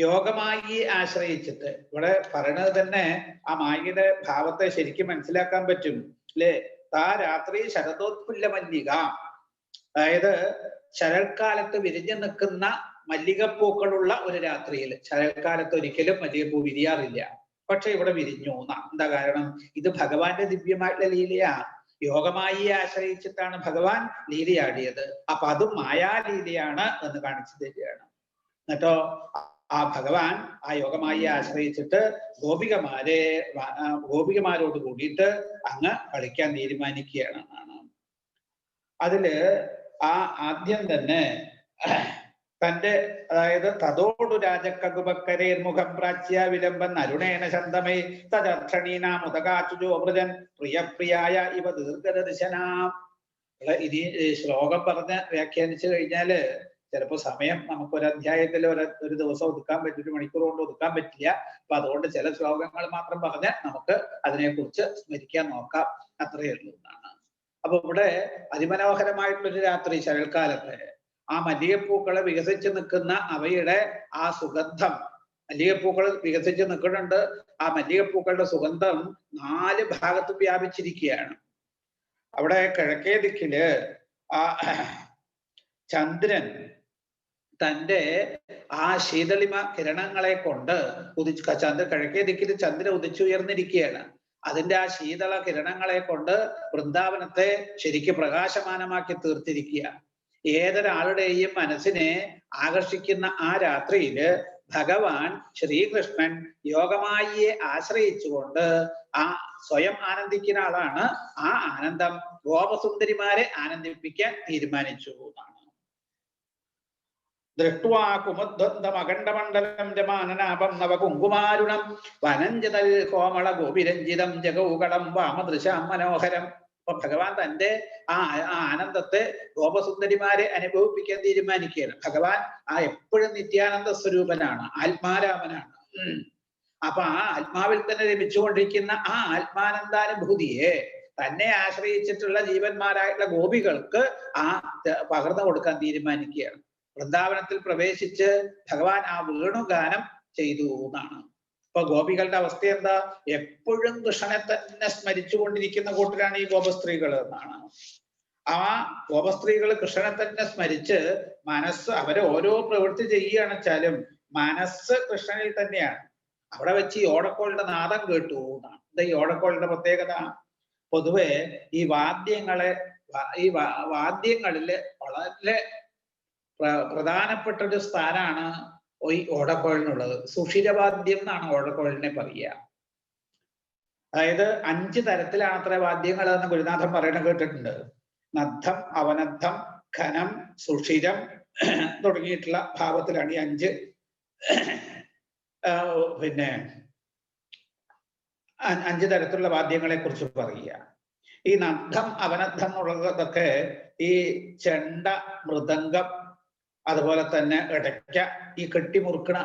യോഗമായി ആശ്രയിച്ചിട്ട്, ഇവിടെ പറയണത് തന്നെ ആ മായയുടെ ഭാവത്തെ ശരിക്കും മനസ്സിലാക്കാൻ പറ്റും അല്ലേ? ആ രാത്രി ശരദോത്ഫുല്ല മല്ലിക, അതായത് ശരൽക്കാലത്ത് വിരിഞ്ഞു നിൽക്കുന്ന മല്ലികപ്പൂക്കളുള്ള ഒരു രാത്രിയിൽ. ശരൽക്കാലത്ത് ഒരിക്കലും മല്ലികപ്പൂ വിരിയാറില്ല, പക്ഷെ ഇവിടെ വിരിഞ്ഞു എന്നാണ്. എന്താ കാരണം? ഇത് ഭഗവാന്റെ ദിവ്യമായിട്ടുള്ള ലീലയാ. യോഗമായി ആശ്രയിച്ചിട്ടാണ് ഭഗവാൻ ലീലയാടിയത്. അപ്പൊ അതും മായാലീലയാണ് എന്ന് കാണിച്ചു തരികയാണ്. എന്നിട്ടോ ആ ഭഗവാൻ ആ യോഗമായി ആശ്രയിച്ചിട്ട് ഗോപികമാരോട് കൂടിയിട്ട് അങ്ങ് കളിക്കാൻ തീരുമാനിക്കുകയാണ് എന്നാണ്. അതില് ആദ്യം തന്നെ തന്റെ, അതായത് തതോടു രാജക്കകുപക്കരേർ മുഖം പ്രാച്യ വിലംബൻ അരുണേന ശന്തമേ തദക്ഷണീനാമുദകാചുജോവൃജൻ പ്രിയപ്രിയായ ഇവ ദീർഘദർശനാം. ഇനി ശ്ലോകം പറഞ്ഞ് വ്യാഖ്യാനിച്ചു കഴിഞ്ഞാല് ചിലപ്പോൾ സമയം നമുക്കൊരു അധ്യായത്തിൽ ഒരു ദിവസം ഒതുക്കാൻ പറ്റും, 1 മണിക്കൂർ കൊണ്ട് ഒതുക്കാൻ പറ്റില്ല. അപ്പൊ അതുകൊണ്ട് ചില ശ്ലോകങ്ങൾ മാത്രം പറഞ്ഞ് നമുക്ക് അതിനെക്കുറിച്ച് സ്മരിക്കാൻ നോക്കാം, അത്രയേ ഉള്ളൂ എന്നാണ്. അപ്പൊ ഇവിടെ അതിമനോഹരമായിട്ടുള്ളൊരു രാത്രി ശരൽക്കാലത്ത് ആ മല്ലികപ്പൂക്കള് വികസിച്ച് നിൽക്കുന്ന അവയുടെ ആ സുഗന്ധം, മല്ലികപ്പൂക്കൾ വികസിച്ച് നിൽക്കുന്നുണ്ട്. ആ മല്ലികപ്പൂക്കളുടെ സുഗന്ധം 4 ഭാഗത്തും വ്യാപിച്ചിരിക്കുകയാണ്. അവിടെ കിഴക്കേ ദിക്കില് ആ ചന്ദ്രൻ തൻ്റെ ആ ശീതളിമ കിരണങ്ങളെ കൊണ്ട് കിഴക്കേ ദിക്കിൽ ചന്ദ്രൻ ഉദിച്ചുയർന്നിരിക്കുകയാണ്. അതിന്റെ ആ ശീതള കിരണങ്ങളെ കൊണ്ട് വൃന്ദാവനത്തെ ശരിക്കും പ്രകാശമാനമാക്കി തീർത്തിരിക്കുക. ഏതൊരാളുടെയും മനസ്സിനെ ആകർഷിക്കുന്ന ആ രാത്രിയില് ഭഗവാൻ ശ്രീകൃഷ്ണൻ യോഗമായിയെ ആശ്രയിച്ചുകൊണ്ട് ആ സ്വയം ആനന്ദിക്കുന്ന ആളാണ്. ആ ആനന്ദം ഗോപസുന്ദരിമാരെ ആനന്ദിപ്പിക്കാൻ തീരുമാനിച്ചു എന്നാണ്. ദൃഷ്ട്വാ കുമുദ്വന്ദമഖണ്ഡമണ്ഡലം രമാനനാഭം നവകുങ്കുമാരുണം വനഞ്ജതൽ കോമള ഗോപിരഞ്ജിതം ജഗൗകളം വാമദൃശാം മനോഹരം. അപ്പൊ ഭഗവാൻ തന്റെ ആ ആനന്ദത്തെ ഗോപസുന്ദരിമാരെ അനുഭവിപ്പിക്കാൻ തീരുമാനിക്കുകയാണ്. ഭഗവാൻ ആ എപ്പോഴും നിത്യാനന്ദ സ്വരൂപനാണ്, ആത്മാരാമനാണ്. അപ്പൊ ആ ആത്മാവിൽ തന്നെ ലഭിച്ചുകൊണ്ടിരിക്കുന്ന ആ ആത്മാനന്ദാനുഭൂതിയെ തന്നെ ആശ്രയിച്ചിട്ടുള്ള ജീവന്മാരായിട്ടുള്ള ഗോപികൾക്ക് ആ പകർന്നു കൊടുക്കാൻ തീരുമാനിക്കുകയാണ്. വൃന്ദാവനത്തിൽ പ്രവേശിച്ച് ഭഗവാൻ ആ വേണുഗാനം ചെയ്തു എന്നാണ്. അപ്പൊ ഗോപികളുടെ അവസ്ഥ എന്താ? എപ്പോഴും കൃഷ്ണനെ തന്നെ സ്മരിച്ചു കൊണ്ടിരിക്കുന്ന കൂട്ടരാണ് ഈ ഗോപസ്ത്രീകൾ എന്നാണ്. ആ ഗോപസ്ത്രീകൾ കൃഷ്ണനെ തന്നെ സ്മരിച്ച് മനസ്സ്, അവരെ ഓരോ പ്രവൃത്തി ചെയ്യുകയാണെന്ന് വെച്ചാലും മനസ്സ് കൃഷ്ണനിൽ തന്നെയാണ്. അവിടെ വെച്ച് ഈ ഓടക്കോളിന്റെ നാദം കേട്ടു എന്നാണ്. എന്താ ഈ ഓടക്കോളിന്റെ പ്രത്യേകത? പൊതുവെ ഈ വാദ്യങ്ങളില് വളരെ പ്രധാനപ്പെട്ട ഒരു സ്ഥാനമാണ് ഈ ഓടക്കോളിനുള്ളത്. സുഷിരവാദ്യം എന്നാണ് ഓടക്കോളിനെ പറയുക. അതായത് 5 തരത്തിലാണ് അത്ര വാദ്യങ്ങൾ എന്ന് ഗുരുനാഥൻ പറയണ കേട്ടിട്ടുണ്ട്. നദ്ധം, അവനദ്ധം, ഘനം, സുഷിരം തുടങ്ങിയിട്ടുള്ള ഭാവത്തിലാണ് ഈ 5 പിന്നെ 5 തരത്തിലുള്ള വാദ്യങ്ങളെ കുറിച്ച് പറയുക. ഈ നദ്ധം, അവനദ്ധം എന്നുള്ളതൊക്കെ ഈ ചെണ്ട, മൃദംഗം, അതുപോലെ തന്നെ ഇടയ്ക്ക, ഈ കെട്ടിമുറുക്കണ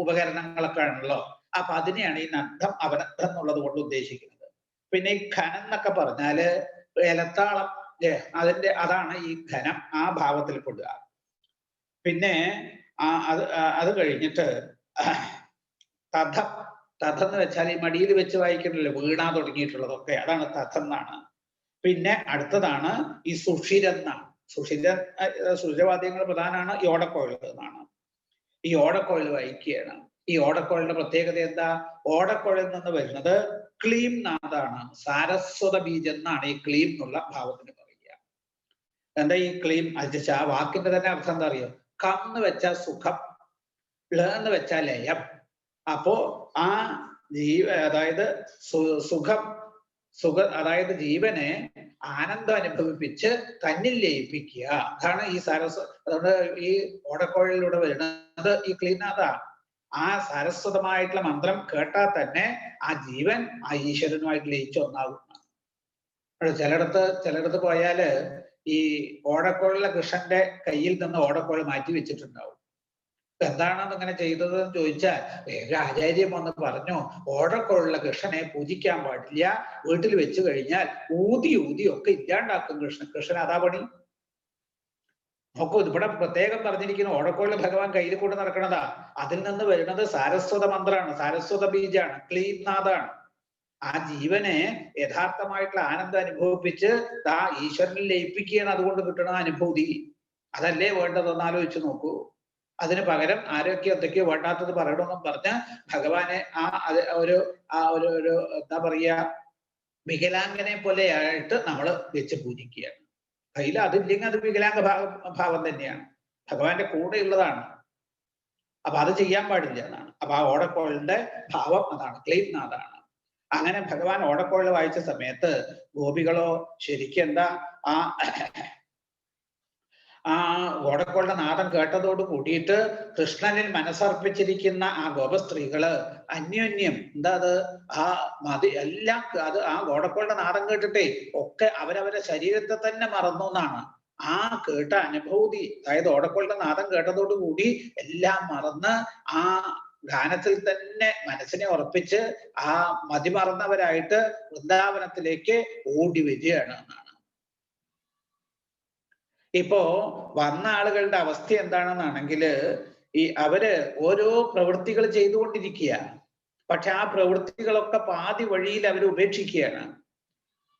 ഉപകരണങ്ങളൊക്കെ ആണല്ലോ. അപ്പൊ അതിനെയാണ് ഈ നദ്ധം, അവനദ്ധം എന്നുള്ളത് കൊണ്ട് ഉദ്ദേശിക്കുന്നത്. പിന്നെ ഈ ഘനം എന്നൊക്കെ പറഞ്ഞാല് ഇലത്താളം, അതാണ് ഈ ഘനം, ആ ഭാവത്തിൽ പെടുക. പിന്നെ അത് കഴിഞ്ഞിട്ട് തഥം. തഥം എന്ന് വെച്ചാൽ ഈ മടിയിൽ വെച്ച് വായിക്കണല്ലോ, വീണ തുടങ്ങിയിട്ടുള്ളതൊക്കെ, അതാണ് തഥം എന്നാണ്. പിന്നെ അടുത്തതാണ് ഈ സുഷിരം എന്നാണ്. സുഷിരവാദ്യങ്ങൾ പ്രധാനമാണ്. ഈ ഓടക്കുഴൽ എന്നാണ്. ഈ ഓടക്കുഴൽ വായിക്കുകയാണ്. ഈ ഓടക്കുഴലിന്റെ പ്രത്യേകത എന്താ? ഓടക്കുഴലിൽ നിന്ന് വരുന്നത് ക്ലീം നാദാണ്. സാരസ്വത ബീജം എന്നാണ് ഈ ക്ലീം എന്നുള്ള ഭാവത്തിന് പറയുക. എന്താ ഈ ക്ലീം? ആ വാക്കിന്റെ തന്നെ അർത്ഥം എന്താ അറിയോ? കം എന്ന് വെച്ചാൽ സുഖം, ള എന്ന് വെച്ചാൽ ലയം. അപ്പോ ആ അതായത് അതായത് ജീവനെ ആനന്ദം അനുഭവിപ്പിച്ച് തന്നിൽ ലയിപ്പിക്കുക. അതാണ് ഈ അതുകൊണ്ട് ഈ ഓടക്കുഴലിലൂടെ വരുന്നത് ഈ ക്ലീനാഥ. ആ സാരസ്വതമായിട്ടുള്ള മന്ത്രം കേട്ടാൽ തന്നെ ആ ജീവൻ ആ ഈശ്വരനുമായിട്ട് ലയിച്ച് ഒന്നാകും. ചിലയിടത്ത് പോയാല് ഈ ഓടക്കുഴലിലെ കൃഷ്ണന്റെ കയ്യിൽ നിന്ന് ഓടക്കുഴൽ മാറ്റി വെച്ചിട്ടുണ്ടാവും. എന്താണെന്ന് ഇങ്ങനെ ചെയ്തതെന്ന് ചോദിച്ചാൽ വേറെ ആചാര്യം വന്ന് പറഞ്ഞു, ഓടക്കുഴലിലെ കൃഷ്ണനെ പൂജിക്കാൻ പാടില്ല, വീട്ടിൽ വെച്ച് കഴിഞ്ഞാൽ ഊതി ഒക്കെ ഇല്ലാണ്ടാക്കും കൃഷ്ണൻ അതാ പണി. നോക്കൂ, ഇവിടെ പ്രത്യേകം പറഞ്ഞിരിക്കുന്നു, ഓടക്കുഴൽ ഭഗവാൻ കയ്യിൽ കൊണ്ട് നടക്കണതാ. അതിൽ നിന്ന് വരുന്നത് സാരസ്വത മന്ത്രമാണ്, സാരസ്വത ബീജാണ്, ക്ലീംനാഥാണ്. ആ ജീവനെ യഥാർത്ഥമായിട്ടുള്ള ആനന്ദം അനുഭവിപ്പിച്ച് ഈശ്വരനിൽ ലയിപ്പിക്കുകയാണ് അതുകൊണ്ട് കിട്ടുന്ന അനുഭൂതി. അതല്ലേ വേണ്ടതെന്ന് ആലോചിച്ച് നോക്കൂ. അതിന് പകരം ആരൊക്കെ എന്തൊക്കെയോ വേണ്ടാത്തത് പറയണമെന്നും പറഞ്ഞ് ഭഗവാനെ ഒരു എന്താ പറയുക, വികലാംഗനെ പോലെയായിട്ട് നമ്മൾ വെച്ച് പൂജിക്കുകയാണ്. കയ്യിൽ അതില്ലെങ്കിൽ അത് വികലാംഗ ഭാവം തന്നെയാണ്, ഭഗവാന്റെ കൂടെ ഉള്ളതാണ്. അപ്പൊ അത് ചെയ്യാൻ പാടില്ല എന്നാണ്. അപ്പൊ ആ ഓടക്കുഴലിന്റെ ഭാവം അതാണ്, ക്ലീംനാഥാണ്. അങ്ങനെ ഭഗവാൻ ഓടക്കുഴൽ വായിച്ച സമയത്ത് ഗോപികളോ ശരിക്കും എന്താ ആ ഓടക്കുഴലിന്റെ നാദം കേട്ടതോട് കൂടിയിട്ട് കൃഷ്ണനിൽ മനസ്സർപ്പിച്ചിരിക്കുന്ന ആ ഗോപസ്ത്രീകള് അന്യോന്യം എന്താ എല്ലാം ആ ഓടക്കുഴലിന്റെ നാദം കേട്ടിട്ടേ ഒക്കെ അവരവരെ ശരീരത്തെ തന്നെ മറന്നു എന്നാണ്. ആ കേട്ട അനുഭൂതി, അതായത് ഓടക്കുഴലിന്റെ നാദം കേട്ടതോടുകൂടി എല്ലാം മറന്ന് ആ ഗാനത്തിൽ തന്നെ മനസ്സിനെ ഉറപ്പിച്ച് ആ മതിമറന്നവരായിട്ട് വൃന്ദാവനത്തിലേക്ക് ഓടി വരികയാണ് എന്നാണ്. ഇപ്പോ വന്ന ആളുകളുടെ അവസ്ഥ എന്താണെന്നാണെങ്കിൽ അവര് ഓരോ പ്രവൃത്തികൾ ചെയ്തുകൊണ്ടിരിക്കുക. പക്ഷെ ആ പ്രവൃത്തികളൊക്കെ പാതി വഴിയിൽ അവർ ഉപേക്ഷിക്കുകയാണ്.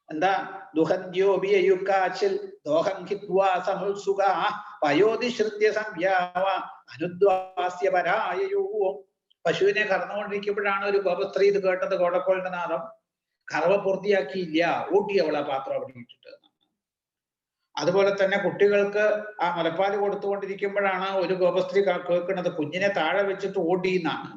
എന്താ? ദുഹന്യോപിയുക്കാച്ചിൽ ദോഹം ഹിത്വാ സമുത്സുക പയോധിശ്രുത്യ സംഭ്യാവ അനുദ്വാസ്യ പരായയോ. പശുവിനെ കറന്നുകൊണ്ടിരിക്കുമ്പോഴാണ് ഒരു ഗോപസ്ത്രീ ഇത് കേട്ടത്, ഓടക്കുഴലിന്റെ നാദം. കറവ പൂർത്തിയാക്കിയില്ല, ഓടി അവളെ പാത്രം അവിടെ ഇട്ടിട്ട്. അതുപോലെ തന്നെ കുട്ടികൾക്ക് ആ മുലപ്പാല് കൊടുത്തുകൊണ്ടിരിക്കുമ്പോഴാണ് ഒരു ഗോപസ്ത്രീ കേൾക്കുന്നത് കുഞ്ഞിനെ താഴെ വെച്ചിട്ട് ഓടി എന്നാണ്.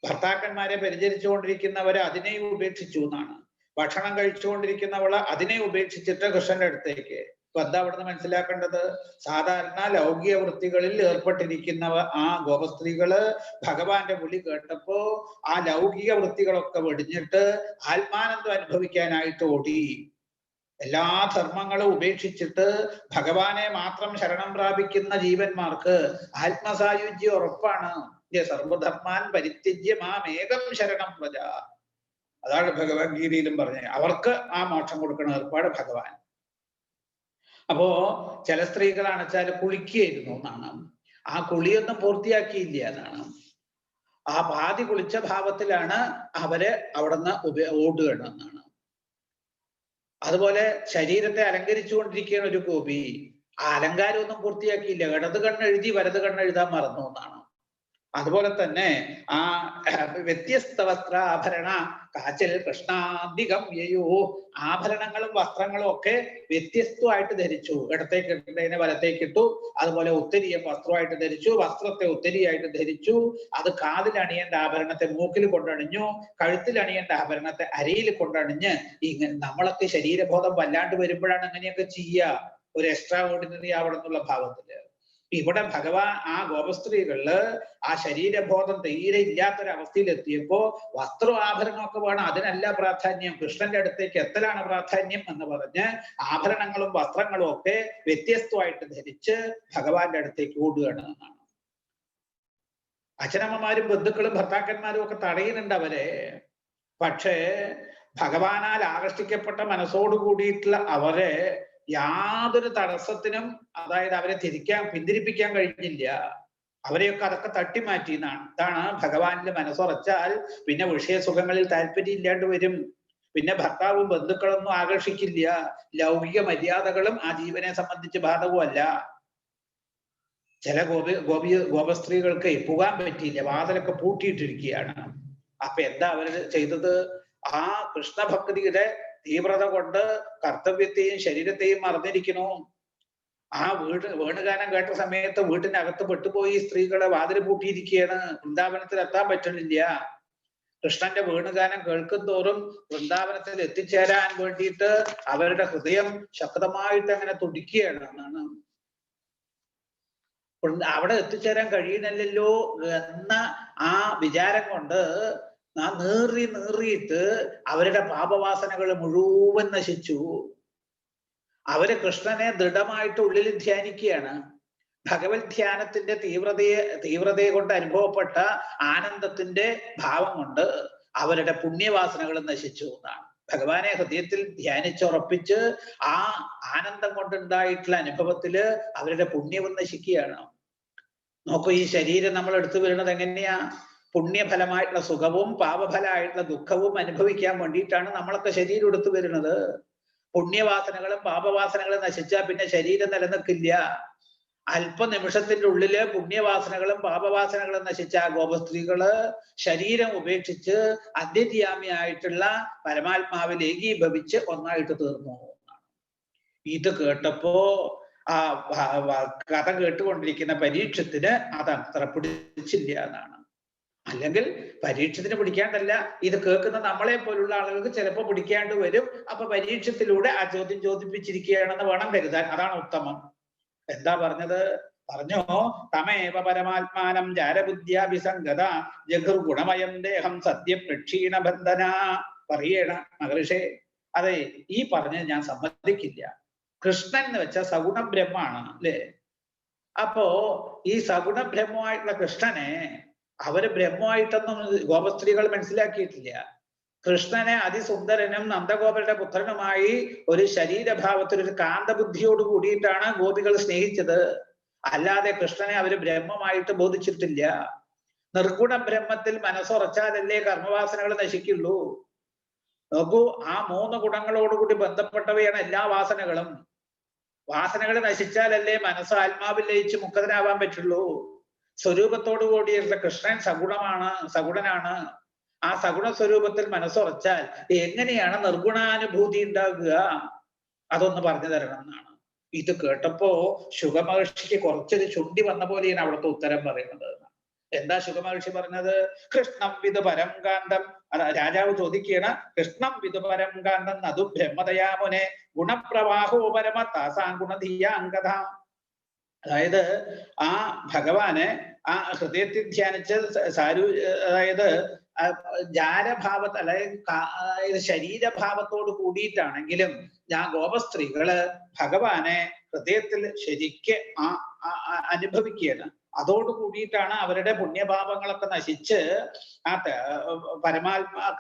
ഭർത്താക്കന്മാരെ പരിചരിച്ചുകൊണ്ടിരിക്കുന്നവരെ അതിനെയും ഉപേക്ഷിച്ചു എന്നാണ്. ഭക്ഷണം കഴിച്ചുകൊണ്ടിരിക്കുന്നവള് അതിനെ ഉപേക്ഷിച്ചിട്ട് കൃഷ്ണന്റെ അടുത്തേക്ക്. അപ്പൊ എന്താ അവിടുന്ന് മനസ്സിലാക്കേണ്ടത്? സാധാരണ ലൗകിക വൃത്തികളിൽ ഏർപ്പെട്ടിരിക്കുന്നവ ആ ഗോപസ്ത്രീകള് ഭഗവാന്റെ വിളി കേട്ടപ്പോ ആ ലൗകിക വൃത്തികളൊക്കെ വെടിഞ്ഞിട്ട് ആത്മാനന്ദം അനുഭവിക്കാനായിട്ട് ഓടി. എല്ലാ ധർമ്മങ്ങളും ഉപേക്ഷിച്ചിട്ട് ഭഗവാനെ മാത്രം ശരണം പ്രാപിക്കുന്ന ജീവന്മാർക്ക് ആത്മസായുജ്യം ഉറപ്പാണ്. സർവധർമാൻ പരിത്യജ്യ മാമേകം ശരണം വ്രജ. അതാണ് ഭഗവത്ഗീതയിലും പറഞ്ഞത്. അവർക്ക് ആ മോക്ഷം കൊടുക്കുന്ന ഏർപ്പാട് ഭഗവാൻ. അപ്പോ ചില സ്ത്രീകളാണ് വെച്ചാൽ കുളിക്കുകയായിരുന്നു എന്നാണ്. ആ കുളിയൊന്നും പൂർത്തിയാക്കിയില്ല എന്നാണ്. ആ പാതി കുളിച്ച ഭാവത്തിലാണ് അവര് അവിടുന്ന് ഓടുകയാണ് എന്നാണ്. അതുപോലെ ശരീരത്തെ അലങ്കരിച്ചുകൊണ്ടിരിക്കുന്ന ഒരു ഗോപി ആ അലങ്കാരമൊന്നും പൂർത്തിയാക്കിയില്ല. ഇടത് കണ്ണെഴുതി വലത് കണ്ണെഴുതാൻ മറന്നു എന്നാണ്. അതുപോലെ തന്നെ ആ വ്യത്യസ്ത വസ്ത്രാഭരണ കാച്ചിൽ കൃഷ്ണാധികം യയോ, ആഭരണങ്ങളും വസ്ത്രങ്ങളും ഒക്കെ വ്യത്യസ്തമായിട്ട് ധരിച്ചു. ഇടത്തേക്ക് ഇട്ടതിനെ വലത്തേക്ക് ഇട്ടു. അതുപോലെ ഉത്തരീയം വസ്ത്രമായിട്ട് ധരിച്ചു, വസ്ത്രത്തെ ഉത്തരിയായിട്ട് ധരിച്ചു. അത് കാതിൽ അണിയേണ്ട ആഭരണത്തെ മൂക്കിൽ കൊണ്ടണിഞ്ഞു, കഴുത്തിൽ അണിയേണ്ട ആഭരണത്തെ അരയിൽ കൊണ്ടണിഞ്ഞ്. ഇങ്ങനെ നമ്മളൊക്കെ ശരീരബോധം വല്ലാണ്ട് വരുമ്പോഴാണ് അങ്ങനെയൊക്കെ ചെയ്യുക, ഒരു എക്സ്ട്രാ ഓർഡിനറി ആവണം എന്നുള്ള ഭാവത്തില്. ഇവിടെ ഭഗവാൻ ആ ഗോപസ്ത്രീകളില് ആ ശരീരബോധം തീരെ ഇല്ലാത്തൊരവസ്ഥയിൽ എത്തിയപ്പോ വസ്ത്രവും ആഭരണമൊക്കെ വേണം, അതിനല്ല പ്രാധാന്യം, കൃഷ്ണന്റെ അടുത്തേക്ക് എത്തലാണ് പ്രാധാന്യം എന്ന് പറഞ്ഞ് ആഭരണങ്ങളും വസ്ത്രങ്ങളും ഒക്കെ വ്യത്യസ്തമായിട്ട് ധരിച്ച് ഭഗവാന്റെ അടുത്തേക്ക് ഓടുകയാണ് എന്നാണ്. അച്ഛനമ്മമാരും ബന്ധുക്കളും ഭർത്താക്കന്മാരും ഒക്കെ തടയുന്നുണ്ട് അവരെ. പക്ഷേ ഭഗവാനാൽ ആകർഷിക്കപ്പെട്ട മനസ്സോട് കൂടിയിട്ടുള്ള അവരെ യാതൊരു തടസ്സത്തിനും, അതായത് അവരെ പിന്തിരിപ്പിക്കാൻ കഴിഞ്ഞില്ല. അവരെയൊക്കെ അതൊക്കെ തട്ടിമാറ്റി എന്നാണ്. ഇതാണ് ഭഗവാനിൽ മനസ്സുറച്ചാൽ പിന്നെ വിഷയസുഖങ്ങളിൽ താല്പര്യം ഇല്ലാണ്ട് വരും. പിന്നെ ഭർത്താവും ബന്ധുക്കളൊന്നും ആകർഷിക്കില്ല. ലൗകിക മര്യാദകളും ആ ജീവനെ സംബന്ധിച്ച് ബാധകമല്ല. ചില ഗോപസ്ത്രീകൾക്ക് പോകാൻ പറ്റിയില്ല, വാതിലൊക്കെ പൂട്ടിയിട്ടിരിക്കുകയാണ്. അപ്പൊ എന്താ അവര് ചെയ്തത്? ആ കൃഷ്ണഭക്തിയുടെ തീവ്രത കൊണ്ട് കർത്തവ്യത്തെയും ശരീരത്തെയും മറന്നിരിക്കണു. ആ വേണുഗാനം കേട്ട സമയത്ത് വീട്ടിനകത്ത് പെട്ടുപോയി സ്ത്രീകളെ വാതിൽ പൂട്ടിയിരിക്കുകയാണ്. വൃന്ദാവനത്തിൽ എത്താൻ പറ്റുന്നില്ല. കൃഷ്ണന്റെ വേണുഗാനം കേൾക്കും തോറും വൃന്ദാവനത്തിൽ എത്തിച്ചേരാൻ വേണ്ടിയിട്ട് അവരുടെ ഹൃദയം ശക്തമായിട്ട് അങ്ങനെ തുടിക്കുകയാണ് എന്നാണ്. അവിടെ എത്തിച്ചേരാൻ കഴിയുന്നില്ലല്ലോ എന്ന ആ വിചാരം കൊണ്ട് നീറിയിട്ട് അവരുടെ പാപവാസനകൾ മുഴുവൻ നശിച്ചു. അവര് കൃഷ്ണനെ ദൃഢമായിട്ട് ഉള്ളിൽ ധ്യാനിക്കുകയാണ്. ഭഗവത് ധ്യാനത്തിന്റെ തീവ്രതയെ കൊണ്ട് അനുഭവപ്പെട്ട ആനന്ദത്തിന്റെ ഭാവം കൊണ്ട് അവരുടെ പുണ്യവാസനകൾ നശിച്ചു എന്നാണ്. ഭഗവാനെ ഹൃദയത്തിൽ ധ്യാനിച്ചുറപ്പിച്ച് ആ ആനന്ദം കൊണ്ടുണ്ടായിട്ടുള്ള അനുഭവത്തില് അവരുടെ പുണ്യവും നശിക്കുകയാണ്. നോക്കൂ, ഈ ശരീരം നമ്മൾ എടുത്തു വരുന്നത് എങ്ങനെയാ? പുണ്യഫലമായിട്ടുള്ള സുഖവും പാപഫലമായിട്ടുള്ള ദുഃഖവും അനുഭവിക്കാൻ വേണ്ടിയിട്ടാണ് നമ്മളൊക്കെ ശരീരം എടുത്തു വരുന്നത്. പുണ്യവാസനകളും പാപവാസനകളും നശിച്ചാൽ പിന്നെ ശരീരം നിലനിൽക്കില്ല. അല്പനിമിഷത്തിന്റെ ഉള്ളില് പുണ്യവാസനകളും പാപവാസനകളും നശിച്ച ഗോപസ്ത്രീകള് ശരീരം ഉപേക്ഷിച്ച് അന്ത്യധ്യാമിയായിട്ടുള്ള പരമാത്മാവിൽ ഏകീഭവിച്ച് ഒന്നായിട്ട് തീർന്നു. ഇത് കേട്ടപ്പോ ആ കഥ കേട്ടുകൊണ്ടിരിക്കുന്ന പരീക്ഷത്തിന് അത് അത്ര പിടിച്ചില്ല എന്നാണ്. അല്ലെങ്കിൽ പരീക്ഷത്തിന് പിടിക്കാണ്ടല്ല, ഇത് കേൾക്കുന്ന നമ്മളെ പോലുള്ള ആളുകൾക്ക് ചിലപ്പോൾ പിടിക്കാണ്ട് വരും. അപ്പൊ പരീക്ഷത്തിലൂടെ ആ ചോദ്യം ചോദിപ്പിച്ചിരിക്കുകയാണെന്ന് വേണം കരുതാൻ. അതാണ് ഉത്തമം. എന്താ പറഞ്ഞത്? പറഞ്ഞോ, തമേവ പരമാത്മാനം ജാരബുദ്ധ്യാഭിസംഗത ജഗുർഗുണമയം ദേഹം സത്യപ്രക്ഷീണ ബന്ധന. പറയണ മഹർഷേ, അതെ, ഈ പറഞ്ഞത് ഞാൻ സമ്മതിക്കില്ല. കൃഷ്ണൻ എന്ന് വെച്ചാൽ സഗുണ ബ്രഹ്മാണ് അല്ലേ? അപ്പോ ഈ സഗുണ ബ്രഹ്മമായിട്ടുള്ള കൃഷ്ണനെ അവര് ബ്രഹ്മമായിട്ടൊന്നും ഗോപസ്ത്രീകൾ മനസ്സിലാക്കിയിട്ടില്ല. കൃഷ്ണനെ അതിസുന്ദരനും നന്ദഗോപരുടെ പുത്രനുമായി ഒരു ശരീരഭാവത്തിൽ ഒരു കാന്തബുദ്ധിയോട് കൂടിയിട്ടാണ് ഗോപികൾ സ്നേഹിച്ചത്. അല്ലാതെ കൃഷ്ണനെ അവര് ബ്രഹ്മമായിട്ട് ബോധിച്ചിട്ടില്ല. നിർഗുണ ബ്രഹ്മത്തിൽ മനസ്സുറച്ചാലല്ലേ കർമ്മവാസനകൾ നശിക്കുള്ളൂ. നോക്കൂ, ആ 3 ഗുണങ്ങളോടുകൂടി ബന്ധപ്പെട്ടവയാണ് എല്ലാ വാസനകളും. വാസനകൾ നശിച്ചാലല്ലേ മനസ്സ് ആത്മാവിൽ ലയിച്ച് മുക്തനാവാൻ പറ്റുള്ളൂ. സ്വരൂപത്തോടു കൂടിയുള്ള കൃഷ്ണൻ സഗുണനാണ്. ആ സഗുണ സ്വരൂപത്തിൽ മനസ്സുറച്ചാൽ എങ്ങനെയാണ് നിർഗുണാനുഭൂതി ഉണ്ടാകുക? അതൊന്ന് പറഞ്ഞു തരണം എന്നാണ്. ഇത് കേട്ടപ്പോ ശുഗമഹർഷിക്ക് കുറച്ചൊരു ചുണ്ടി വന്ന പോലെയാണ് അവിടുത്തെ ഉത്തരം പറയുന്നത്. എന്താ ശുഗമഹർഷി പറഞ്ഞത്? കൃഷ്ണം വിദു പരം കാന്തം. രാജാവ് ചോദിക്കുകയാണ്, കൃഷ്ണം വിദു പരം കാന്തം നതു ബ്രഹ്മതയാമുനെ ഗുണപ്രവാഹോ പരമ താസാം ഗുണധീയാങ്കഥ. അതായത് ആ ഭഗവാനെ ആ ഹൃദയത്തിൽ ധ്യാനിച്ച് അതായത് ജാരഭാവത്ത്, അതായത് ശരീരഭാവത്തോട് കൂടിയിട്ടാണെങ്കിലും ഞാൻ ഗോപസ്ത്രീകള് ഭഗവാനെ ഹൃദയത്തിൽ ശരിക്ക് അനുഭവിക്കുകയാണ്. അതോട് കൂടിയിട്ടാണ് അവരുടെ പുണ്യഭാവങ്ങളൊക്കെ നശിച്ച് ആ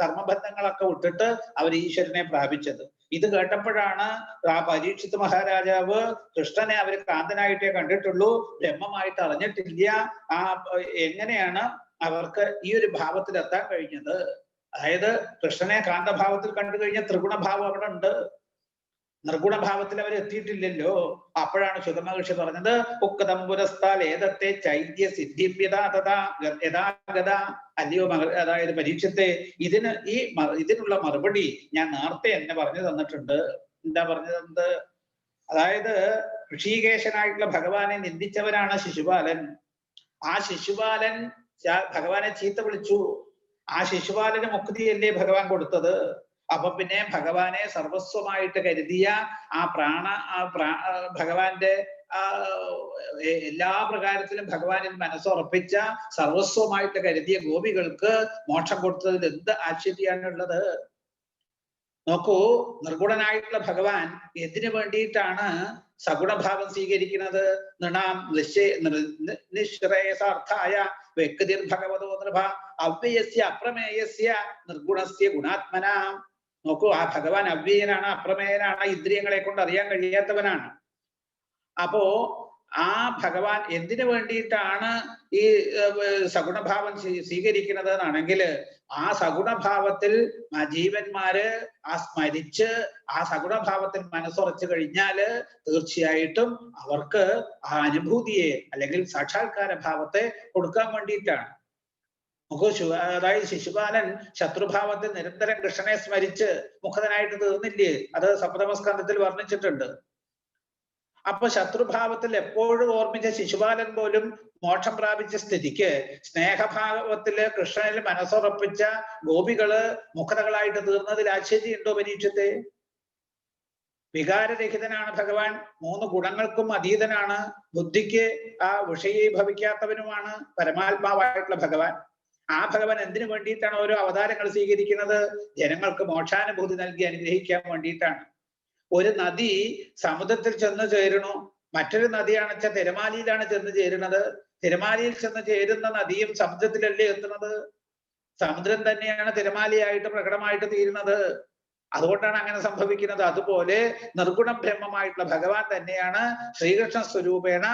കർമ്മബന്ധങ്ങളൊക്കെ വിട്ടിട്ട് അവർ ഈശ്വരനെ പ്രാപിച്ചത്. ഇത് കേട്ടപ്പോഴാണ് ആ പരീക്ഷിത് മഹാരാജാവ് കൃഷ്ണനെ അവർ കാന്തനായിട്ടേ കണ്ടിട്ടുള്ളൂ, ബ്രഹ്മമായിട്ട് അറിഞ്ഞിട്ടില്ല. എങ്ങനെയാണ് അവർക്ക് ഈ ഒരു ഭാവത്തിൽ എത്താൻ കഴിഞ്ഞത്? അതായത് കൃഷ്ണനെ കാന്തഭാവത്തിൽ കണ്ടു കഴിഞ്ഞാൽ ത്രിഗുണഭാവം അവിടെ ഉണ്ട്. നിർഗുണഭാവത്തിൽ അവർ എത്തിയിട്ടില്ലല്ലോ. അപ്പോഴാണ് ശുഗമഹർഷി പറഞ്ഞത് ഉക്തം പുരസ്താൽ ഏതത്തെ ചൈത്യ സിദ്ധിപ്യതാ അല്ലയോ അതായത് പരീക്ഷത്തെ ഇതിനുള്ള മറുപടി ഞാൻ നേരത്തെ എന്നെ പറഞ്ഞു തന്നിട്ടുണ്ട്. എന്താ പറഞ്ഞു തന്നത്? അതായത് ഋഷികേശനായിട്ടുള്ള ഭഗവാനെ നിന്ദിച്ചവരാണ് ശിശുപാലൻ. ആ ശിശുപാലൻ ഭഗവാനെ ചീത്ത വിളിച്ചു. ആ ശിശുപാലന് മുക്തിയല്ലേ ഭഗവാൻ കൊടുത്തത്. അപ്പൊ പിന്നെ ഭഗവാനെ സർവസ്വമായിട്ട് കരുതിയ ഭഗവാന്റെ എല്ലാ പ്രകാരത്തിലും ഭഗവാനിൽ മനസ്സുറപ്പിച്ച സർവസ്വമായിട്ട് കരുതിയ ഗോപികൾക്ക് മോക്ഷം കൊടുത്തതിൽ എന്ത് ആശ്ചര്യാണുള്ളത്? നോക്കൂ, നിർഗുണനായിട്ടുള്ള ഭഗവാൻ എന്തിനു വേണ്ടിയിട്ടാണ് സഗുണഭാവം സ്വീകരിക്കുന്നത്? നൃണാം നിശ്രേയസാർത്ഥായ വ്യക്തിർ ഭഗവതോ നൃഭ അവ്യയസ്യ അപ്രമേയസ്യ നിർഗുണസ്യ ഗുണാത്മന. നോക്കൂ, ആ ഭഗവാൻ അവ്യയനാണ്, അപ്രമേയനാണ്, ഇന്ദ്രിയങ്ങളെ കൊണ്ട് അറിയാൻ കഴിയാത്തവനാണ്. അപ്പോ ആ ഭഗവാൻ എന്തിനു വേണ്ടിയിട്ടാണ് ഈ സഗുണഭാവം സ്വീകരിക്കുന്നത് എന്നാണെങ്കിൽ, ആ സഗുണഭാവത്തിൽ ജീവന്മാര് സ്മരിച്ച് ആ സഗുണഭാവത്തിൽ മനസ്സുറച്ചു കഴിഞ്ഞാല് തീർച്ചയായിട്ടും അവർക്ക് ആ അനുഭൂതിയെ അല്ലെങ്കിൽ സാക്ഷാത്കാര ഭാവത്തെ കൊടുക്കാൻ വേണ്ടിയിട്ടാണ്. നമുക്ക് അതായത് ശിശുപാലൻ ശത്രുഭാവത്തിൽ നിരന്തരം കൃഷ്ണനെ സ്മരിച്ച് മുഖതനായിട്ട് തീർന്നില്ലേ? അത് സപ്തമസ്കന്ധത്തിൽ വർണ്ണിച്ചിട്ടുണ്ട്. അപ്പൊ ശത്രുഭാവത്തിൽ എപ്പോഴും ഓർമ്മിച്ച ശിശുപാലൻ പോലും മോക്ഷം പ്രാപിച്ച സ്ഥിതിക്ക് സ്നേഹഭാവത്തില് കൃഷ്ണനിൽ മനസ്സുറപ്പിച്ച ഗോപികള് മുഖതകളായിട്ട് തീർന്നതിൽ ആശ്ചര്യമുണ്ടോ പരീക്ഷത്തെ? വികാരരഹിതനാണ് ഭഗവാൻ, 3 ഗുണങ്ങൾക്കും അതീതനാണ്, ബുദ്ധിക്ക് വിഷയീഭവിക്കാത്തവനുമാണ് പരമാത്മാവായിട്ടുള്ള ഭഗവാൻ. ആ ഭഗവാൻ എന്തിനു വേണ്ടിയിട്ടാണ് ഓരോ അവതാരങ്ങൾ സ്വീകരിക്കുന്നത്? ജനങ്ങൾക്ക് മോക്ഷാനുഭൂതി നൽകി അനുഗ്രഹിക്കാൻ വേണ്ടിയിട്ടാണ്. ഒരു നദി സമുദ്രത്തിൽ ചെന്ന് ചേരണു, മറ്റൊരു നദിയാണ് തിരമാലയിലാണ് ചെന്ന് ചേരുന്നത്. തിരമാലയിൽ ചെന്ന് ചേരുന്ന നദിയും സമുദ്രത്തിലല്ലേ എത്തുന്നത്? സമുദ്രം തന്നെയാണ് തിരമാലയായിട്ട് പ്രകടമായിട്ട് തീരുന്നത്. അതുകൊണ്ടാണ് അങ്ങനെ സംഭവിക്കുന്നത്. അതുപോലെ നിർഗുണ ബ്രഹ്മമായിട്ടുള്ള ഭഗവാൻ തന്നെയാണ് ശ്രീകൃഷ്ണ സ്വരൂപേണ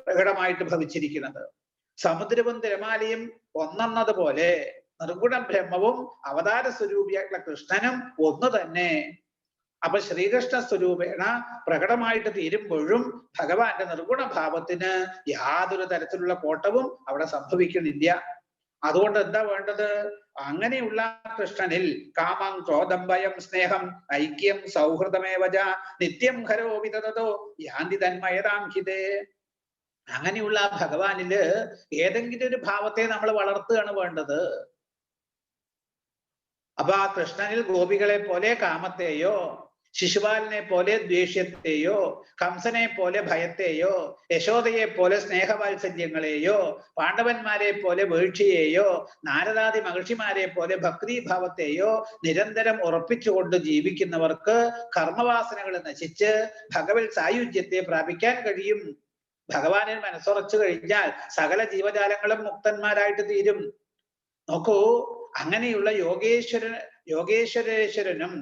പ്രകടമായിട്ട് ഭവിച്ചിരിക്കുന്നത്. സമുദ്രവും തിരമാലയും ഒന്നെന്നതുപോലെ നിർഗുണ ബ്രഹ്മവും അവതാര സ്വരൂപിയായിട്ടുള്ള കൃഷ്ണനും ഒന്ന് തന്നെ. അപ്പൊ ശ്രീകൃഷ്ണ സ്വരൂപേണ പ്രകടമായിട്ട് തീരുമ്പോഴും ഭഗവാന്റെ നിർഗുണ ഭാവത്തിന് യാതൊരു തരത്തിലുള്ള കോട്ടവും അവിടെ സംഭവിക്കുന്നില്ല. അതുകൊണ്ട് എന്താ വേണ്ടത്? അങ്ങനെയുള്ള കൃഷ്ണനിൽ കാമം ക്രോധം ഭയം സ്നേഹം ഐക്യം സൗഹൃദമേവച നിത്യം ഹരോ വിതതോ യാന്തി തന്മയതാം ഹിതേ. അങ്ങനെയുള്ള ഭഗവാനില് ഏതെങ്കിലും ഒരു ഭാവത്തെ നമ്മൾ വളർത്തുകയാണ് വേണ്ടത്. അപ്പൊ ആ കൃഷ്ണനിൽ ഗോപികളെ പോലെ കാമത്തെയോ, ശിശുപാലനെ പോലെ ദ്വേഷ്യത്തെയോ, കംസനെ പോലെ ഭയത്തെയോ, യശോദയെ പോലെ സ്നേഹവാത്സല്യങ്ങളെയോ, പാണ്ഡവന്മാരെ പോലെ വീഴ്ചയെയോ, നാരദാദി മഹർഷിമാരെ പോലെ ഭക്തിഭാവത്തെയോ നിരന്തരം ഉറപ്പിച്ചുകൊണ്ട് ജീവിക്കുന്നവർക്ക് കർമ്മവാസനകൾ നശിച്ച് ഭഗവത് സായുജ്യത്തെ പ്രാപിക്കാൻ കഴിയും. ഭഗവാനിൽ മനസ്സുറച്ചു കഴിഞ്ഞാൽ സകല ജീവജാലങ്ങളും മുക്തന്മാരായിട്ട് തീരും. നോക്കൂ, അങ്ങനെയുള്ള യോഗേശ്വരേശ്വരനും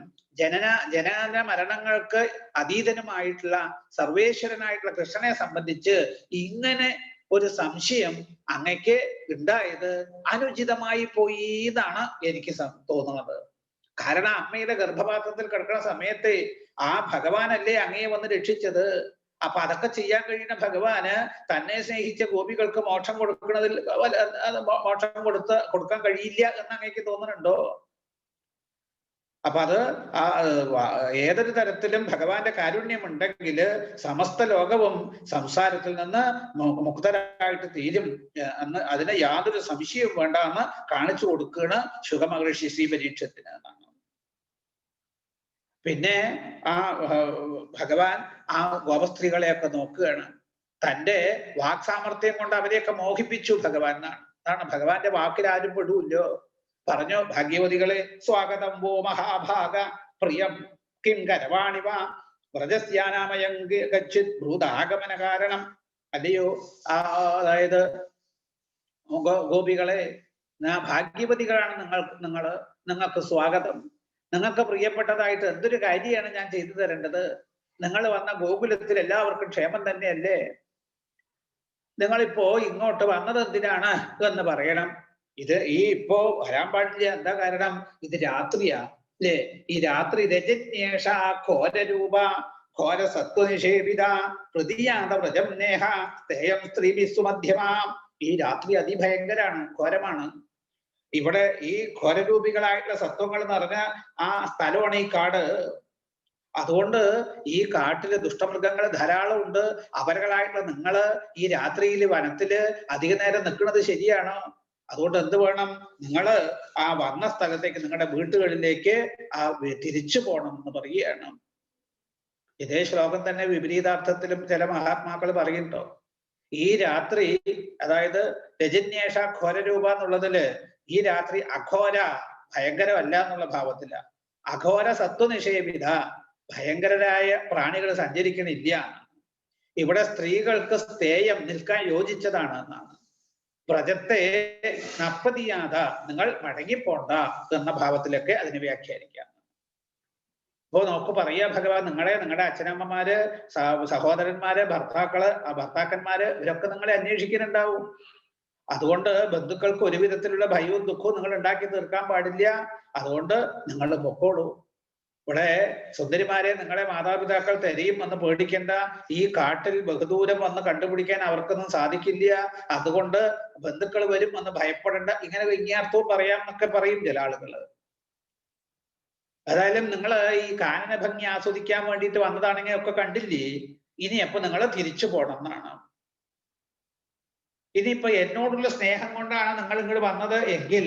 ജനന മരണങ്ങൾക്ക് അതീതനുമായിട്ടുള്ള സർവേശ്വരനായിട്ടുള്ള കൃഷ്ണനെ സംബന്ധിച്ച് ഇങ്ങനെ ഒരു സംശയം അങ്ങക്ക് ഉണ്ടായത് അനുചിതമായി പോയി എന്നാണ് എനിക്ക് തോന്നുന്നത്. കാരണം അമ്മയുടെ ഗർഭപാത്രത്തിൽ കിടക്കുന്ന സമയത്ത് ആ ഭഗവാനല്ലേ അങ്ങയെ വന്ന് രക്ഷിച്ചത്. അപ്പൊ അതൊക്കെ ചെയ്യാൻ കഴിയുന്ന ഭഗവാന് തന്നെ സ്നേഹിച്ച ഗോപികൾക്ക് മോക്ഷം കൊടുക്കുന്നതിൽ മോക്ഷം കൊടുക്കാൻ കഴിയില്ല എന്ന് അങ്ങേക്ക് തോന്നുന്നുണ്ടോ? അപ്പൊ അത് ഏതൊരു തരത്തിലും ഭഗവാന്റെ കാരുണ്യം ഉണ്ടെങ്കിൽ സമസ്ത ലോകവും സംസാരത്തിൽ നിന്ന് മുക്തരായിട്ട് തീരും എന്ന് അതിന് യാതൊരു സംശയവും വേണ്ട എന്ന് കാണിച്ചു കൊടുക്കുകയാണ് ശുഗമഹർഷി ശ്രീ പരീക്ഷത്തിന് എന്നാണ്. പിന്നെ ആ ഭഗവാൻ ആ ഗോപസ്ത്രീകളെയൊക്കെ നോക്കുകയാണ്. തൻ്റെ വാക്സാമർത്ഥ്യം കൊണ്ട് അവരെയൊക്കെ മോഹിപ്പിച്ചു ഭഗവാൻ എന്നാണ്. അതാണ് ഭഗവാന്റെ വാക്കിൽ ആരും പെടൂല്ലോ. പറഞ്ഞു, ഭാഗ്യവതികളെ സ്വാഗതം വോ മഹാഭാഗ പ്രിയം കിം കരവാണിവ വ്രജസ്യാനാമയം ഗച്ഛിത് ഭൂതാഗമന കാരണം. അല്ലയോ അതായത് ഗോപികളെ, ഭാഗ്യവതികളാണ് നിങ്ങൾക്ക് സ്വാഗതം. നിങ്ങൾക്ക് പ്രിയപ്പെട്ടതായിട്ട് എന്തൊരു കാര്യമാണ് ഞാൻ ചെയ്തു തരേണ്ടത്? നിങ്ങൾ വന്ന ഗോകുലത്തിൽ എല്ലാവർക്കും ക്ഷേമം തന്നെയല്ലേ? നിങ്ങളിപ്പോ ഇങ്ങോട്ട് വന്നത് എന്തിനാണ് എന്ന് പറയണം. ഇപ്പോ വരാൻ പാടില്ല. എന്താ കാരണം? ഇത് രാത്രിയാ അല്ലേ? ഈ രാത്രി രജന്യേഷ ഘോരരൂപ ഘോര സത്വനിഷേവിത പ്രതിയാത വ്രജം നേഹ സ്ഥേയം സ്ത്രീഭിസ്സു മധ്യമാം. ഈ രാത്രി അതിഭയങ്കരാണ്, ഘോരമാണ്. ഇവിടെ ഈ ഘോരരൂപികളായിട്ടുള്ള സത്വങ്ങൾ നിറഞ്ഞ ആ സ്ഥലമാണ് ഈ കാട്. അതുകൊണ്ട് ഈ കാട്ടില് ദുഷ്ടമൃഗങ്ങൾ ധാരാളം ഉണ്ട്. അവരുകളായിട്ടുള്ള നിങ്ങള് ഈ രാത്രിയിൽ വനത്തില് അധിക നേരം നിൽക്കുന്നത് ശരിയാണോ? അതുകൊണ്ട് എന്ത് വേണം? നിങ്ങള് ആ വന്ന സ്ഥലത്തേക്ക്, നിങ്ങളുടെ വീട്ടുകളിലേക്ക് തിരിച്ചു പോകണം എന്ന് പറയുകയാണ്. ഇതേ ശ്ലോകം തന്നെ വിപരീതാർത്ഥത്തിലും ചില മഹാത്മാക്കൾ പറയുന്നുണ്ടോ? ഈ രാത്രി, അതായത് രജന്യേഷ ഘോരരൂപ എന്നുള്ളതില് ഈ രാത്രി അഘോര, ഭയങ്കരമല്ല എന്നുള്ള ഭാവത്തില. അഘോര സത്വനിഷേവിത, ഭയങ്കരരായ പ്രാണികൾ സഞ്ചരിക്കണില്ല. ഇവിടെ സ്ത്രീകൾക്ക് സ്ഥേയം, നിൽക്കാൻ യോജിച്ചതാണ് എന്നാണ്. വ്രജത്തെ നപ്പതിയാത, നിങ്ങൾ മടങ്ങിപ്പോണ്ട എന്ന ഭാവത്തിലൊക്കെ അതിനെ വ്യാഖ്യാനിക്കാം. അപ്പോ നമുക്ക് പറയാ ഭഗവാൻ, നിങ്ങളുടെ അച്ഛനമ്മമാര്, സഹോദരന്മാര്, ഭർത്താക്കന്മാര് ഇവരൊക്കെ നിങ്ങളെ അന്വേഷിക്കുന്നുണ്ടാവും. അതുകൊണ്ട് ബന്ധുക്കൾക്ക് ഒരു വിധത്തിലുള്ള ഭയവും ദുഃഖവും നിങ്ങൾ ഉണ്ടാക്കി തീർക്കാൻ പാടില്ല. അതുകൊണ്ട് നിങ്ങൾ പൊക്കോളൂ. ഇവിടെ സുന്ദരിമാരെ നിങ്ങളെ മാതാപിതാക്കൾ തരിയും എന്ന് പേടിക്കേണ്ട. ഈ കാട്ടിൽ ബഹുദൂരം വന്ന് കണ്ടുപിടിക്കാൻ അവർക്കൊന്നും സാധിക്കില്ല. അതുകൊണ്ട് ബന്ധുക്കൾ വരും എന്ന് ഭയപ്പെടേണ്ട. ഇങ്ങനെ ഇങ്ങാർത്ഥവും പറയാം എന്നൊക്കെ പറയും ചില ആളുകള്. ഏതായാലും നിങ്ങൾ ഈ കാനന ഭംഗി ആസ്വദിക്കാൻ വേണ്ടിയിട്ട് വന്നതാണെങ്കിൽ ഒക്കെ കണ്ടില്ലേ, ഇനി അപ്പൊ നിങ്ങൾ തിരിച്ചു പോകണം എന്നാണ്. ഇനിയിപ്പോ എന്നോടുള്ള സ്നേഹം കൊണ്ടാണ് നിങ്ങൾ ഇങ്ങോട്ട് വന്നത് എങ്കിൽ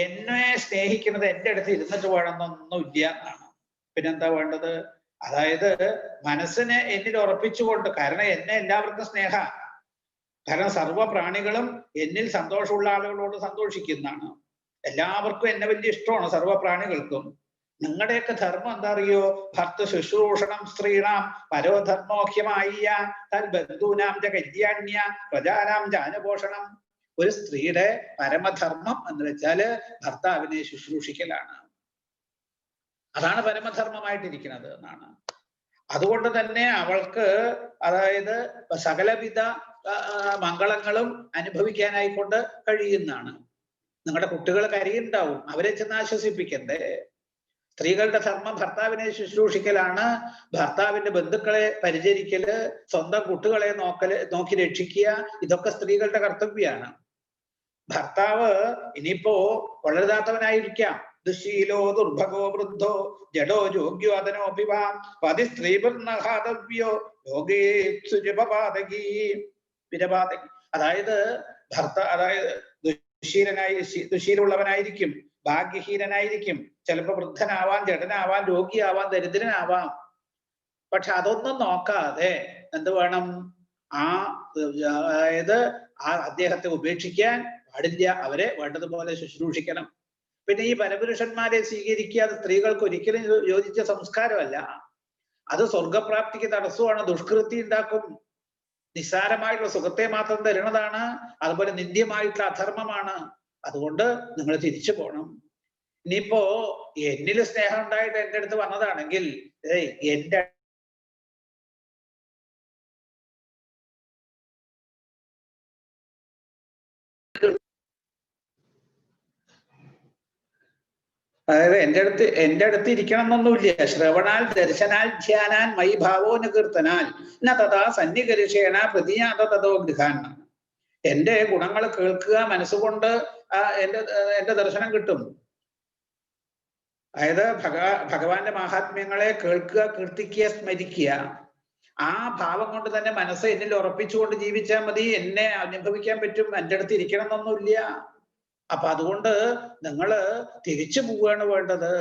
എന്നെ സ്നേഹിക്കുന്നത് എൻ്റെ അടുത്ത് ഇരുന്നിട്ട് വേണമെന്നൊന്നും ഇല്ല എന്നാണ്. പിന്നെന്താ വേണ്ടത്? അതായത് മനസ്സിനെ എന്നിൽ ഉറപ്പിച്ചുകൊണ്ട്, കാരണം എന്നെ എല്ലാവർക്കും സ്നേഹ, കാരണം സർവ്വ പ്രാണികളും എന്നിൽ സന്തോഷമുള്ള ആളുകളോട് സന്തോഷിക്കുന്നതാണ്. എല്ലാവർക്കും എന്നെ വലിയ ഇഷ്ടമാണ്, സർവ്വ പ്രാണികൾക്കും. നിങ്ങളുടെയൊക്കെ ധർമ്മം എന്താ അറിയോ? ഭർത്ത ശുശ്രൂഷണം സ്ത്രീണാം പരോധർമ്മോഹ്യമായ ബന്ധൂനാം ച കല്യാണ്യ പ്രജാനാം ജാനപോഷണം. ഒരു സ്ത്രീയുടെ പരമധർമ്മം എന്ന് വെച്ചാല് ഭർത്താവിനെ ശുശ്രൂഷിക്കലാണ്. അതാണ് പരമധർമ്മമായിട്ടിരിക്കുന്നത് എന്നാണ്. അതുകൊണ്ട് തന്നെ അവൾക്ക്, അതായത് സകലവിധ മംഗളങ്ങളും അനുഭവിക്കാനായിക്കൊണ്ട് കഴിയുന്നതാണ്. നിങ്ങളുടെ കുട്ടികൾ കരയുണ്ടാവും, അവരെ ചെന്ന് ആശ്വസിപ്പിക്കണ്ടേ? സ്ത്രീകളുടെ ധർമ്മം ഭർത്താവിനെ ശുശ്രൂഷിക്കലാണ്. ഭർത്താവിന്റെ ബന്ധുക്കളെ പരിചരിക്കല്, സ്വന്തം കുട്ടികളെ നോക്കി രക്ഷിക്കുക, ഇതൊക്കെ സ്ത്രീകളുടെ കർത്തവ്യമാണ്. ഭർത്താവ് ഇനിയിപ്പോ കൊള്ളരുതാത്തവനായിരിക്കാം. ദുശീലോ ദുർഭഗോ വൃദ്ധോ ജഡോ യോഗ്യോ അതനോപിവാം പതി സ്ത്രീപർണഹാതവ്യോ യോഗേപാതകി വിരപാതകി. അതായത് അതായത് ദുശീലുള്ളവനായിരിക്കും, ഭാഗ്യഹീനനായിരിക്കും, ചിലപ്പോ വൃദ്ധനാവാൻ, ജഡനാവാൻ, രോഗിയാവാൻ, ദരിദ്രനാവാം. പക്ഷെ അതൊന്നും നോക്കാതെ എന്ത് വേണം? അതായത് അദ്ദേഹത്തെ ഉപേക്ഷിക്കാൻ പാടില്ല. അവരെ വേണ്ടതുപോലെ ശുശ്രൂഷിക്കണം. പിന്നെ ഈ പരപുരുഷന്മാരെ സ്വീകരിക്കാതെ സ്ത്രീകൾക്ക് ഒരിക്കലും യോജിച്ച സംസ്കാരമല്ല. അത് സ്വർഗപ്രാപ്തിക്ക് തടസ്സമാണ്, ദുഷ്കൃതി ഉണ്ടാക്കും. നിസ്സാരമായിട്ടുള്ള സുഖത്തെ മാത്രം തരുന്നതാണ്. അതുപോലെ നിന്ദ്യമായിട്ടുള്ള അധർമ്മമാണ്. അതുകൊണ്ട് നിങ്ങൾ തിരിച്ചു പോകണം. ഇനിയിപ്പോ എന്നിൽ സ്നേഹം ഉണ്ടായിട്ട് എൻ്റെ അടുത്ത് വന്നതാണെങ്കിൽ എൻ്റെ അതായത് എൻ്റെ അടുത്ത് ഇരിക്കണം എന്നൊന്നുമില്ല. ശ്രവണാൽ ദർശനാൽ ധ്യാനാൻ മൈ ഭാവോ നികീർത്തനാൽ ന തഥാ സന്നികർഷേണ പ്രതിയാത തതോ ഗൃഹാൻ. എൻ്റെ ഗുണങ്ങൾ കേൾക്കുക, മനസ്സുകൊണ്ട് എൻ്റെ ദർശനം കിട്ടും. അതായത് ഭഗവാന്റെ മഹാത്മ്യങ്ങളെ കേൾക്കുക, കീർത്തിക്കുക, സ്മരിക്കുക. ആ ഭാവം കൊണ്ട് തന്നെ മനസ്സ് എന്നിൽ ഉറപ്പിച്ചുകൊണ്ട് ജീവിച്ചാൽ മതി. എന്നെ അനുഭവിക്കാൻ പറ്റും, എൻ്റെ അടുത്ത് ഇരിക്കണം എന്നൊന്നുമില്ല. അപ്പൊ അതുകൊണ്ട് നിങ്ങള് തിരിച്ചു പോവുകയാണ് വേണ്ടത്.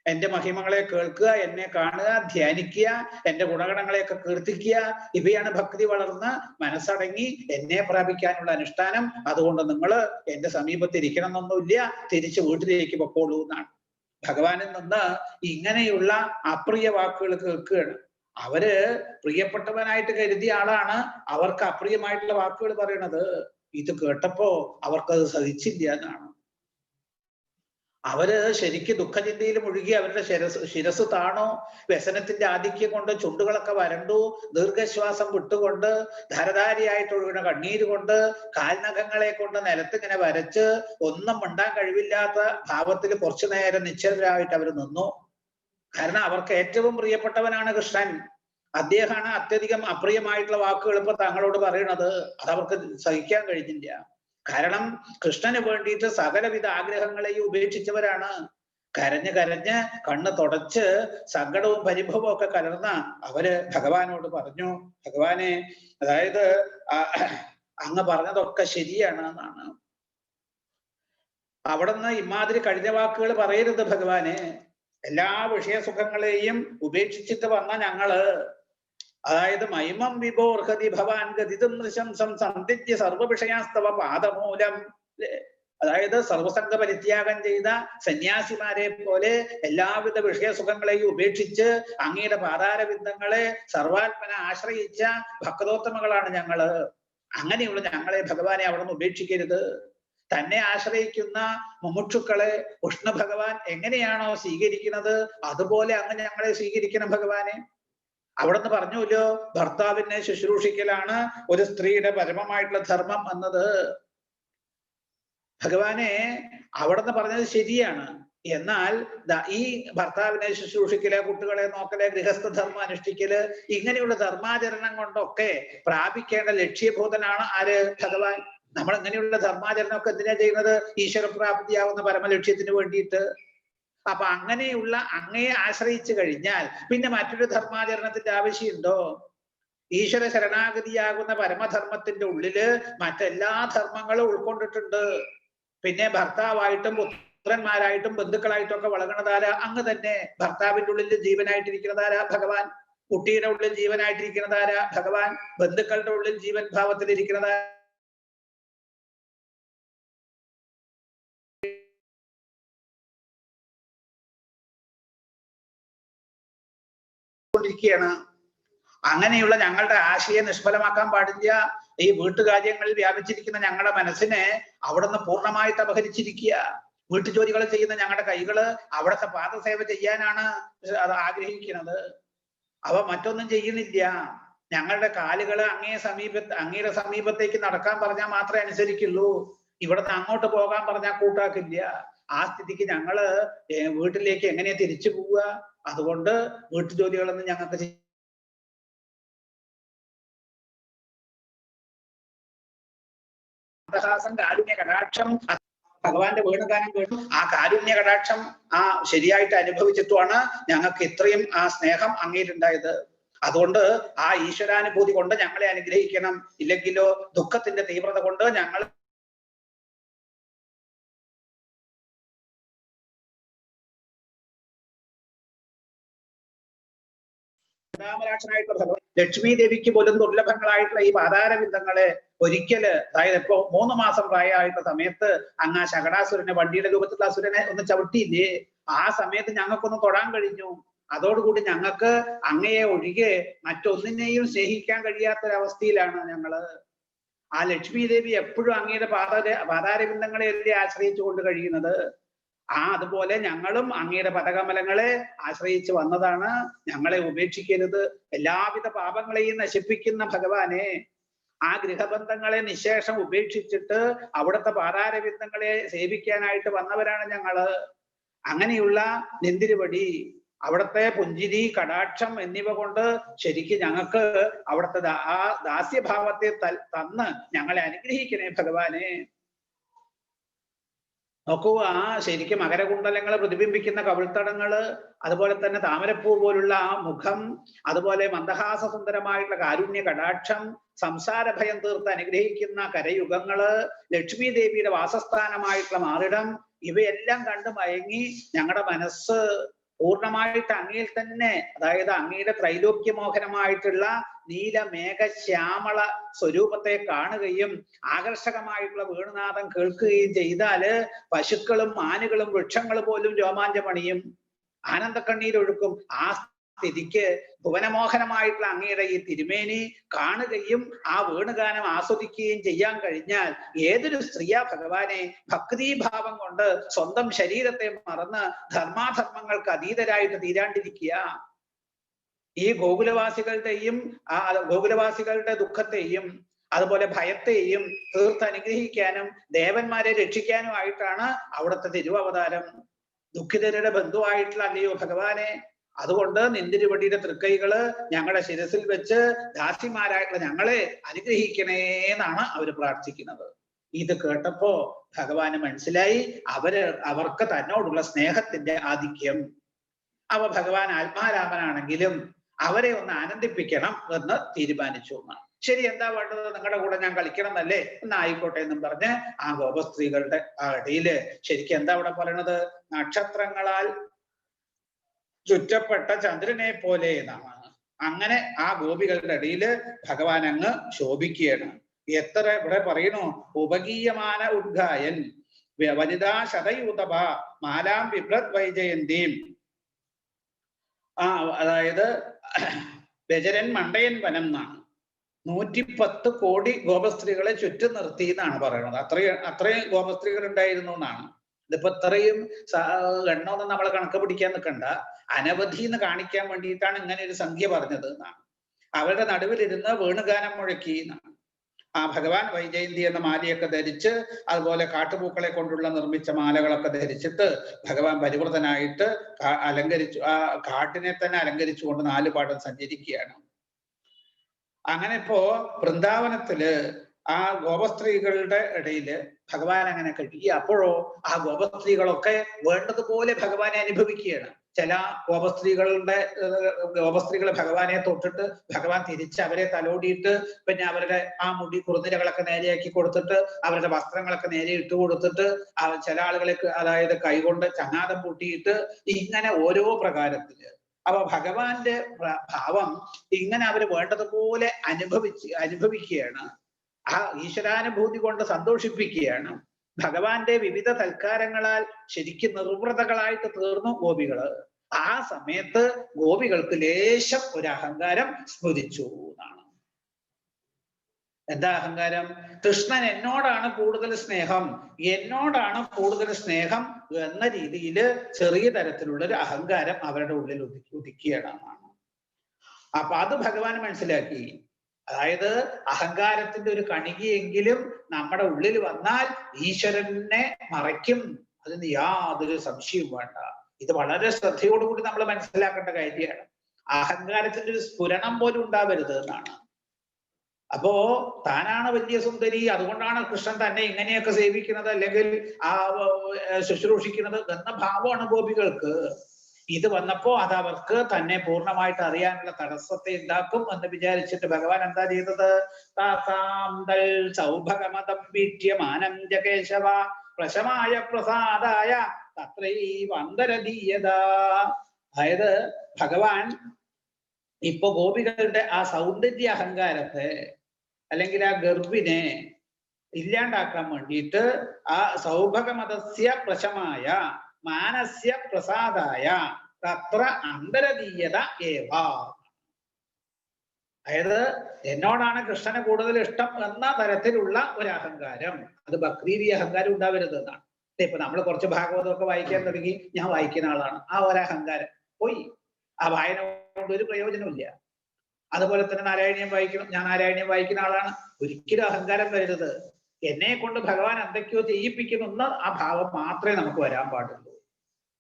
എൻ്റെ മഹിമകളെ കേൾക്കുക, എന്നെ കാണുക, ധ്യാനിക്കുക, എൻ്റെ ഗുണഗണങ്ങളെയൊക്കെ കീർത്തിക്കുക. ഇവയാണ് ഭക്തി വളർന്ന് മനസ്സടങ്ങി എന്നെ പ്രാപിക്കാനുള്ള അനുഷ്ഠാനം. അതുകൊണ്ട് നിങ്ങൾ എൻ്റെ സമീപത്ത് ഇരിക്കണം എന്നൊന്നുമില്ല, തിരിച്ചു വീട്ടിലേക്ക് പൊക്കോളൂ എന്നാണ്. ഭഗവാനിൽ നിന്ന് ഇങ്ങനെയുള്ള അപ്രിയ വാക്കുകൾ കേൾക്കുകയാണ്. അവര് പ്രിയപ്പെട്ടവനായിട്ട് കരുതിയ ആളാണ് അവർക്ക് അപ്രിയമായിട്ടുള്ള വാക്കുകൾ പറയണത്. ഇത് കേട്ടപ്പോ അവർക്കത് സഹിച്ചില്ല എന്നാണ്. അവര് ശരിക്ക് ദുഃഖചിന്തയിൽ മുഴുകി അവരുടെ ശിരസ് താണു. വ്യസനത്തിന്റെ ആധിക്യം കൊണ്ട് ചുണ്ടുകളൊക്കെ വരണ്ടു. ദീർഘശ്വാസം വിട്ടുകൊണ്ട് ധാരധാരിയായിട്ടൊഴുകുന്ന കണ്ണീര് കൊണ്ട് കാൽനഖങ്ങളെ കൊണ്ട് നിലത്തിങ്ങനെ വരച്ച് ഒന്നും മിണ്ടാൻ കഴിവില്ലാത്ത ഭാവത്തിൽ കുറച്ചു നേരം നിശ്ചലരായിട്ട് അവർ നിന്നു. കാരണം അവർക്ക് ഏറ്റവും പ്രിയപ്പെട്ടവനാണ് കൃഷ്ണൻ. അദ്ദേഹമാണ് അത്യധികം അപ്രിയമായിട്ടുള്ള വാക്കുകൾ ഇപ്പൊ താങ്കളോട് പറയണത്. അതവർക്ക് സഹിക്കാൻ കഴിഞ്ഞില്ല. കാരണം കൃഷ്ണന് വേണ്ടിയിട്ട് സകലവിധ ആഗ്രഹങ്ങളെയും ഉപേക്ഷിച്ചവരാണ്. കരഞ്ഞ് കരഞ്ഞ് കണ്ണ് തുടച്ച് സങ്കടവും പരിഭവവും ഒക്കെ കലർന്ന അവര് ഭഗവാനോട് പറഞ്ഞു, ഭഗവാനെ, അതായത് അങ്ങ് പറഞ്ഞതൊക്കെ ശരിയാണ് എന്നാണ്. അവിടുന്ന് ഇമാതിരി കഴിഞ്ഞ വാക്കുകൾ പറയരുത് ഭഗവാനെ. എല്ലാ വിഷയസുഖങ്ങളെയും ഉപേക്ഷിച്ചിട്ട് വന്ന ഞങ്ങള്, അതായത് മൈമം വിഭോർഹതി ഭവാൻ ഗതിതും നൃശംസം സന്ധിജ്യ സർവവിഷയാസ്തവ പാദമൂലം. അതായത് സർവസംഗ പരിത്യാഗം ചെയ്ത സന്യാസിമാരെ പോലെ എല്ലാവിധ വിഷയസുഖങ്ങളെയും ഉപേക്ഷിച്ച് അങ്ങയുടെ പാതാരബിന്ദങ്ങളെ സർവാത്മന ആശ്രയിച്ച ഭക്തോത്തമകളാണ് ഞങ്ങള്. അങ്ങനെയുള്ള ഞങ്ങളെ ഭഗവാനെ അവിടുന്ന് ഉപേക്ഷിക്കരുത്. തന്നെ ആശ്രയിക്കുന്ന മുമുക്ഷുക്കളെ കൃഷ്ണ ഭഗവാൻ എങ്ങനെയാണോ സ്വീകരിക്കുന്നത് അതുപോലെ അങ്ങ് ഞങ്ങളെ സ്വീകരിക്കണം ഭഗവാനെ. അവിടുന്ന് പറഞ്ഞുല്ലോ, ഭർത്താവിനെ ശുശ്രൂഷിക്കലാണ് ഒരു സ്ത്രീയുടെ പരമമായിട്ടുള്ള ധർമ്മം എന്നത്. ഭഗവാനെ അവിടുന്ന് പറഞ്ഞത് ശരിയാണ്. എന്നാൽ ഈ ഭർത്താവിനെ ശുശ്രൂഷിക്കല്, കുട്ടികളെ നോക്കല്, ഗൃഹസ്ഥ ധർമ്മം അനുഷ്ഠിക്കല്, ഇങ്ങനെയുള്ള ധർമാചരണം കൊണ്ടൊക്കെ പ്രാപിക്കേണ്ട ലക്ഷ്യബോധനാണ് ആര്? ഭഗവാൻ. നമ്മൾ ഇങ്ങനെയുള്ള ധർമാചരണമൊക്കെ എന്തിനാ ചെയ്യുന്നത്? ഈശ്വരപ്രാപ്തിയാവുന്ന പരമലക്ഷ്യത്തിന് വേണ്ടിയിട്ട്. അപ്പൊ അങ്ങനെയുള്ള അങ്ങയെ ആശ്രയിച്ചു കഴിഞ്ഞാൽ പിന്നെ മറ്റൊരു ധർമാചരണത്തിന്റെ ആവശ്യമുണ്ടോ? ഈശ്വര ശരണാഗതിയാകുന്ന പരമധർമ്മത്തിന്റെ ഉള്ളില് മറ്റെല്ലാ ധർമ്മങ്ങളും ഉൾക്കൊണ്ടിട്ടുണ്ട്. പിന്നെ ഭർത്താവായിട്ടും പുത്രന്മാരായിട്ടും ബന്ധുക്കളായിട്ടും ഒക്കെ വളരണതാരാ? അങ്ങ് തന്നെ. ഭർത്താവിന്റെ ഉള്ളിൽ ജീവനായിട്ടിരിക്കുന്നതാരാ? ഭഗവാൻ. കുട്ടിയുടെ ഉള്ളിൽ ജീവനായിട്ടിരിക്കുന്നതാരാ? ഭഗവാൻ. ബന്ധുക്കളുടെ ഉള്ളിൽ ജീവൻ ഭാവത്തിൽ ഇരിക്കുന്നതാരാ? ാണ്. അങ്ങനെയുള്ള ഞങ്ങളുടെ ആശയെ നിഷ്ഫലമാക്കാൻ പാടില്ല. ഈ വീട്ടുകാര്യങ്ങളിൽ വ്യാപിച്ചിരിക്കുന്ന ഞങ്ങളുടെ മനസ്സിനെ അവിടുന്ന് പൂർണ്ണമായിട്ട് അപഹരിച്ചിരിക്കുക. വീട്ടുജോലികൾ ചെയ്യുന്ന ഞങ്ങളുടെ കൈകള് അവിടുത്തെ പാദസേവ ചെയ്യാനാണ് അത് ആഗ്രഹിക്കുന്നത്. അവ മറ്റൊന്നും ചെയ്യുന്നില്ല. ഞങ്ങളുടെ കാലുകള് അങ്ങയുടെ സമീപത്തേക്ക് നടക്കാൻ പറഞ്ഞാൽ മാത്രമേ അനുസരിക്കുള്ളൂ. ഇവിടുന്ന് അങ്ങോട്ട് പോകാൻ പറഞ്ഞാൽ കൂട്ടാക്കില്ല. ആ സ്ഥിതിക്ക് ഞങ്ങള് വീട്ടിലേക്ക് എങ്ങനെയാ തിരിച്ചു പോവുക? അതുകൊണ്ട് വീട്ടുജോലികളൊന്നും ഞങ്ങൾക്ക് കാരുണ്യ കടാക്ഷം, ഭഗവാന്റെ വേണുഗാനം കേട്ടു ആ കാരുണ്യ കടാക്ഷം ശരിയായിട്ട് അനുഭവിച്ചിട്ടുമാണ് ഞങ്ങൾക്ക് ഇത്രയും ആ സ്നേഹം അങ്ങേരുണ്ടായത്. അതുകൊണ്ട് ആ ഈശ്വരാനുഭൂതി കൊണ്ട് ഞങ്ങളെ അനുഗ്രഹിക്കണം. ഇല്ലെങ്കിലോ ദുഃഖത്തിന്റെ തീവ്രത കൊണ്ട് ഞങ്ങൾ ഭഗവാൻ ലക്ഷ്മി ദേവിക്ക് പോലും ദുർലഭങ്ങളായിട്ടുള്ള ഈ പാതാരബിന്ദങ്ങളെ ഒരിക്കല്, അതായത് ഇപ്പോ 3 മാസം പ്രായമായിട്ടുള്ള സമയത്ത് അങ്ങ് ആ ശകടാസുരനെ, വണ്ടിയുടെ രൂപത്തിലുള്ള അസുരനെ ഒന്ന് ചവിട്ടിയില്ലേ? ആ സമയത്ത് ഞങ്ങൾക്കൊന്ന് തൊടാൻ കഴിഞ്ഞു. അതോടുകൂടി ഞങ്ങൾക്ക് അങ്ങയെ ഒഴികെ മറ്റൊന്നിനെയും സ്നേഹിക്കാൻ കഴിയാത്തൊരവസ്ഥയിലാണ് ഞങ്ങള്. ആ ലക്ഷ്മി ദേവി എപ്പോഴും അങ്ങയുടെ പാതാരബിന്ദങ്ങളെയല്ലേ ആശ്രയിച്ചു കൊണ്ട് കഴിയുന്നത്. അതുപോലെ ഞങ്ങളും അങ്ങയുടെ പദകമലങ്ങളെ ആശ്രയിച്ച് വന്നതാണ്. ഞങ്ങളെ ഉപേക്ഷിക്കരുത്. എല്ലാവിധ പാപങ്ങളെയും നശിപ്പിക്കുന്ന ഭഗവാനെ, ആ ഗൃഹബന്ധങ്ങളെ നിശേഷം ഉപേക്ഷിച്ചിട്ട് അവിടുത്തെ പാതാരബിന്ദങ്ങളെ സേവിക്കാനായിട്ട് വന്നവരാണ് ഞങ്ങള്. അങ്ങനെയുള്ള നെന്തിരുവടി, അവിടുത്തെ പുഞ്ചിരി, കടാക്ഷം എന്നിവ കൊണ്ട് ശരിക്കും ഞങ്ങൾക്ക് അവിടുത്തെ ആ ദാസ്യഭാവത്തെ തന്ന് ഞങ്ങളെ അനുഗ്രഹിക്കണേ ഭഗവാനെ. നോക്കൂ, ശരിക്കും മകരകുണ്ടലങ്ങളെ പ്രതിബിംബിക്കുന്ന കവിൾത്തടങ്ങള്, അതുപോലെ തന്നെ താമരപ്പൂ പോലുള്ള ആ മുഖം, അതുപോലെ മന്ദഹാസ സുന്ദരമായിട്ടുള്ള കാരുണ്യ കടാക്ഷം, സംസാര ഭയം തീർത്ത് അനുഗ്രഹിക്കുന്ന കരയുഗങ്ങള്, ലക്ഷ്മി ദേവിയുടെ വാസസ്ഥാനമായിട്ടുള്ള മാറിടം, ഇവയെല്ലാം കണ്ട് മയങ്ങി ഞങ്ങളുടെ മനസ്സ് പൂർണ്ണമായിട്ട് അങ്ങയിൽ തന്നെ, അതായത് അങ്ങയുടെ ത്രൈലോക്യമോഹനമായിട്ടുള്ള നീലമേഘ ശ്യാമള സ്വരൂപത്തെ കാണുകയും ആകർഷകമായിട്ടുള്ള വേണുനാദം കേൾക്കുകയും ചെയ്താല് പശുക്കളും മാനുകളും വൃക്ഷങ്ങൾ പോലും രോമാഞ്ചമണിയും, ആനന്ദക്കണ്ണീരൊഴുക്കും. ആ സ്ഥിതിക്ക് ഭുവനമോഹനമായിട്ടുള്ള അങ്ങയുടെ ഈ തിരുമേനി കാണുകയും ആ വേണുഗാനം ആസ്വദിക്കുകയും ചെയ്യാൻ കഴിഞ്ഞാൽ ഏതൊരു സ്ത്രീയാ ഭഗവാനെ ഭക്തിഭാവം കൊണ്ട് സ്വന്തം ശരീരത്തെ മറന്ന് ധർമാധർമ്മങ്ങൾക്ക് അതീതരായിട്ട് തീരാണ്ടിരിക്കുക. ഈ ഗോകുലവാസികളുടെ ദുഃഖത്തെയും അതുപോലെ ഭയത്തെയും തീർത്ത് അനുഗ്രഹിക്കാനും ദേവന്മാരെ രക്ഷിക്കാനുമായിട്ടാണ് അവിടുത്തെ തിരുവവതാരം. ദുഃഖിതരുടെ ബന്ധുവായിട്ടുള്ള അല്ലയോ ഭഗവാനെ, അതുകൊണ്ട് നിന്തിരുവടിയുടെ തൃക്കൈകള് ഞങ്ങളുടെ ശിരസിൽ വെച്ച് ദാസിമാരായിട്ടുള്ള ഞങ്ങളെ അനുഗ്രഹിക്കണേ എന്നാണ് അവര് പ്രാർത്ഥിക്കുന്നത്. ഇത് കേട്ടപ്പോ ഭഗവാന് മനസ്സിലായി അവർക്ക് തന്നോടുള്ള സ്നേഹത്തിന്റെ ആധിക്യം. ഭഗവാൻ ആത്മാരാമനാണെങ്കിലും അവരെ ഒന്ന് ആനന്ദിപ്പിക്കണം എന്ന് തീരുമാനിച്ചു എന്നാണ്. ശരി, എന്താ വേണ്ടത്? നിങ്ങളുടെ കൂടെ ഞാൻ കളിക്കണം എന്നല്ലേ? എന്നായിക്കോട്ടെ എന്നും പറഞ്ഞ് ആ ഗോപസ്ത്രീകളുടെ ഇടയില് ശരിക്കും എന്താ അവിടെ പറയണത്? നക്ഷത്രങ്ങളാൽ ചുറ്റപ്പെട്ട ചന്ദ്രനെ പോലെ എന്നാണ്. അങ്ങനെ ആ ഗോപികളുടെ ഇടയില് ഭഗവാൻ അങ്ങ് ശോഭിക്കുകയാണ്. എത്ര ഇവിടെ പറയുന്നു, ഉപഗീയമാന ഉദ്ഗായൻ വനിതാ ശതയൂതഭ മാലാം വിഭ്രത് വൈജയന്തിയും. അതായത് ബജരൻ മണ്ടയൻ വനം എന്നാണ്. 110 കോടി ഗോപസ്ത്രീകളെ ചുറ്റും നിർത്തി എന്നാണ് പറയുന്നത്. അത്രയും ഗോപസ്ത്രീകൾ ഉണ്ടായിരുന്നു എന്നാണ്. ഇതിപ്പോ ഇത്രയും എണ്ണമൊന്നും നമ്മൾ കണക്ക് പിടിക്കാൻ നിൽക്കണ്ട. അനവധി എന്ന് കാണിക്കാൻ വേണ്ടിയിട്ടാണ് ഇങ്ങനെ ഒരു സംഖ്യ പറഞ്ഞത് എന്നാണ്. അവരുടെ നടുവിലിരുന്ന് വേണുഗാനം മുഴക്കി എന്നാണ്. ഭഗവാൻ വൈജയന്തി എന്ന മാലയൊക്കെ ധരിച്ച്, അതുപോലെ കാട്ടുപൂക്കളെ കൊണ്ടുള്ള നിർമ്മിച്ച മാലകളൊക്കെ ധരിച്ചിട്ട് ഭഗവാൻ പരിവൃതനായിട്ട് അലങ്കരിച്ചു, കാട്ടിനെ തന്നെ അലങ്കരിച്ചുകൊണ്ട് 4 പാഠം സഞ്ചരിക്കുകയാണ്. അങ്ങനെ ഇപ്പോ വൃന്ദാവനത്തില് ആ ഗോപസ്ത്രീകളുടെ ഇടയില് ഭഗവാൻ അങ്ങനെ കഴിയുക. അപ്പോഴോ ആ ഗോപസ്ത്രീകളൊക്കെ വേണ്ടതുപോലെ ഭഗവാനെ അനുഭവിക്കുകയാണ്. ചില ഗോപസ്ത്രീകളെ ഭഗവാനെ തൊട്ടിട്ട് ഭഗവാൻ തിരിച്ച് അവരെ തലോടിയിട്ട് പിന്നെ അവരുടെ ആ മുടി കുറുനിരകളൊക്കെ നേരെയാക്കി കൊടുത്തിട്ട് അവരുടെ വസ്ത്രങ്ങളൊക്കെ നേരെ ഇട്ട് കൊടുത്തിട്ട് ചില ആളുകളെ അതായത് കൈകൊണ്ട് ചങ്ങാതം പൂട്ടിയിട്ട് ഇങ്ങനെ ഓരോ പ്രകാരത്തില്. അപ്പൊ ഭഗവാന്റെ ഭാവം ഇങ്ങനെ അവര് വേണ്ടതുപോലെ അനുഭവിക്കുകയാണ്. ആ ഈശ്വരാനുഭൂതി കൊണ്ട് സന്തോഷിപ്പിക്കുകയാണ്. ഭഗവാന്റെ വിവിധ സൽക്കാരങ്ങളാൽ ശരിക്കും നിർവ്രതകളായിട്ട് തീർന്നു ഗോപികള്. ആ സമയത്ത് ഗോപികൾക്ക് ലേശം ഒരു അഹങ്കാരം സ്ഫുരിച്ചു എന്നാണ്. എന്താ അഹങ്കാരം? കൃഷ്ണൻ എന്നോടാണ് കൂടുതൽ സ്നേഹം എന്ന രീതിയിൽ ചെറിയ തരത്തിലുള്ള ഒരു അഹങ്കാരം അവരുടെ ഉള്ളിൽ ഉദിക്കുകയാണ്. അപ്പൊ അത് ഭഗവാൻ മനസ്സിലാക്കി. അതായത് അഹങ്കാരത്തിന്റെ ഒരു കണികയെങ്കിലും നമ്മുടെ ഉള്ളിൽ വന്നാൽ ഈശ്വരനെ മറയ്ക്കും, അതിന് യാതൊരു സംശയവും വേണ്ട. ഇത് വളരെ ശ്രദ്ധയോടുകൂടി നമ്മൾ മനസ്സിലാക്കേണ്ട കാര്യമാണ്. അഹങ്കാരത്തിന്റെ ഒരു സ്ഫുരണം പോലും ഉണ്ടാവരുത് എന്നാണ്. അപ്പോ താനാണ് വലിയ സുന്ദരി, അതുകൊണ്ടാണ് കൃഷ്ണൻ തന്നെ ഇങ്ങനെയൊക്കെ സേവിക്കുന്നത് അല്ലെങ്കിൽ ശുശ്രൂഷിക്കുന്നത് എന്ന ഭാവമാണ് ഗോപികൾക്ക്. ഇത് വന്നപ്പോ അത് അവർക്ക് തന്നെ പൂർണ്ണമായിട്ട് അറിയാനുള്ള തടസ്സത്തെ ഉണ്ടാക്കും എന്ന് വിചാരിച്ചിട്ട് ഭഗവാൻ എന്താ ചെയ്തത്? കേശവ പ്രശമായ പ്രസാദായ തത്രൈവന്തരധീയത. അതായത് ഭഗവാൻ ഇപ്പൊ ഗോപികളുടെ ആ സൗന്ദര്യ അഹങ്കാരത്തെ അല്ലെങ്കിൽ ആ ഗർഭിനെ ഇല്ലാണ്ടാക്കാൻ വേണ്ടിയിട്ട് ആ സൗഭഗമതസ്യ പ്രശമായ മാനസ്യ പ്രസാദായ തത്ര അന്തരധീയത ഏവ. അതായത് എന്നോടാണ് കൃഷ്ണന് കൂടുതൽ ഇഷ്ടം എന്ന തരത്തിലുള്ള ഒരു അഹങ്കാരം, അത് ബക്രീരി അഹങ്കാരം ഉണ്ടാവരുത് എന്നാണ്. ഇപ്പൊ നമ്മൾ കുറച്ച് ഭാഗവതമൊക്കെ വായിക്കാൻ തുടങ്ങി, ഞാൻ വായിക്കുന്ന ആളാണ്, ആ ഒരു അഹങ്കാരം പോയി. ആ വായന കൊണ്ട് ഒരു പ്രയോജനമില്ല. അതുപോലെ തന്നെ നാരായണീയം വായിക്കണം, ഞാൻ നാരായണീയം വായിക്കുന്ന ആളാണ്, ഒരിക്കലും അഹങ്കാരം വരരുത്. എന്നെ കൊണ്ട് ഭഗവാൻ എന്തൊക്കെയോ ചെയ്യിപ്പിക്കുന്ന ആ ഭാവം മാത്രമേ നമുക്ക് വരാൻ പാടുള്ളൂ.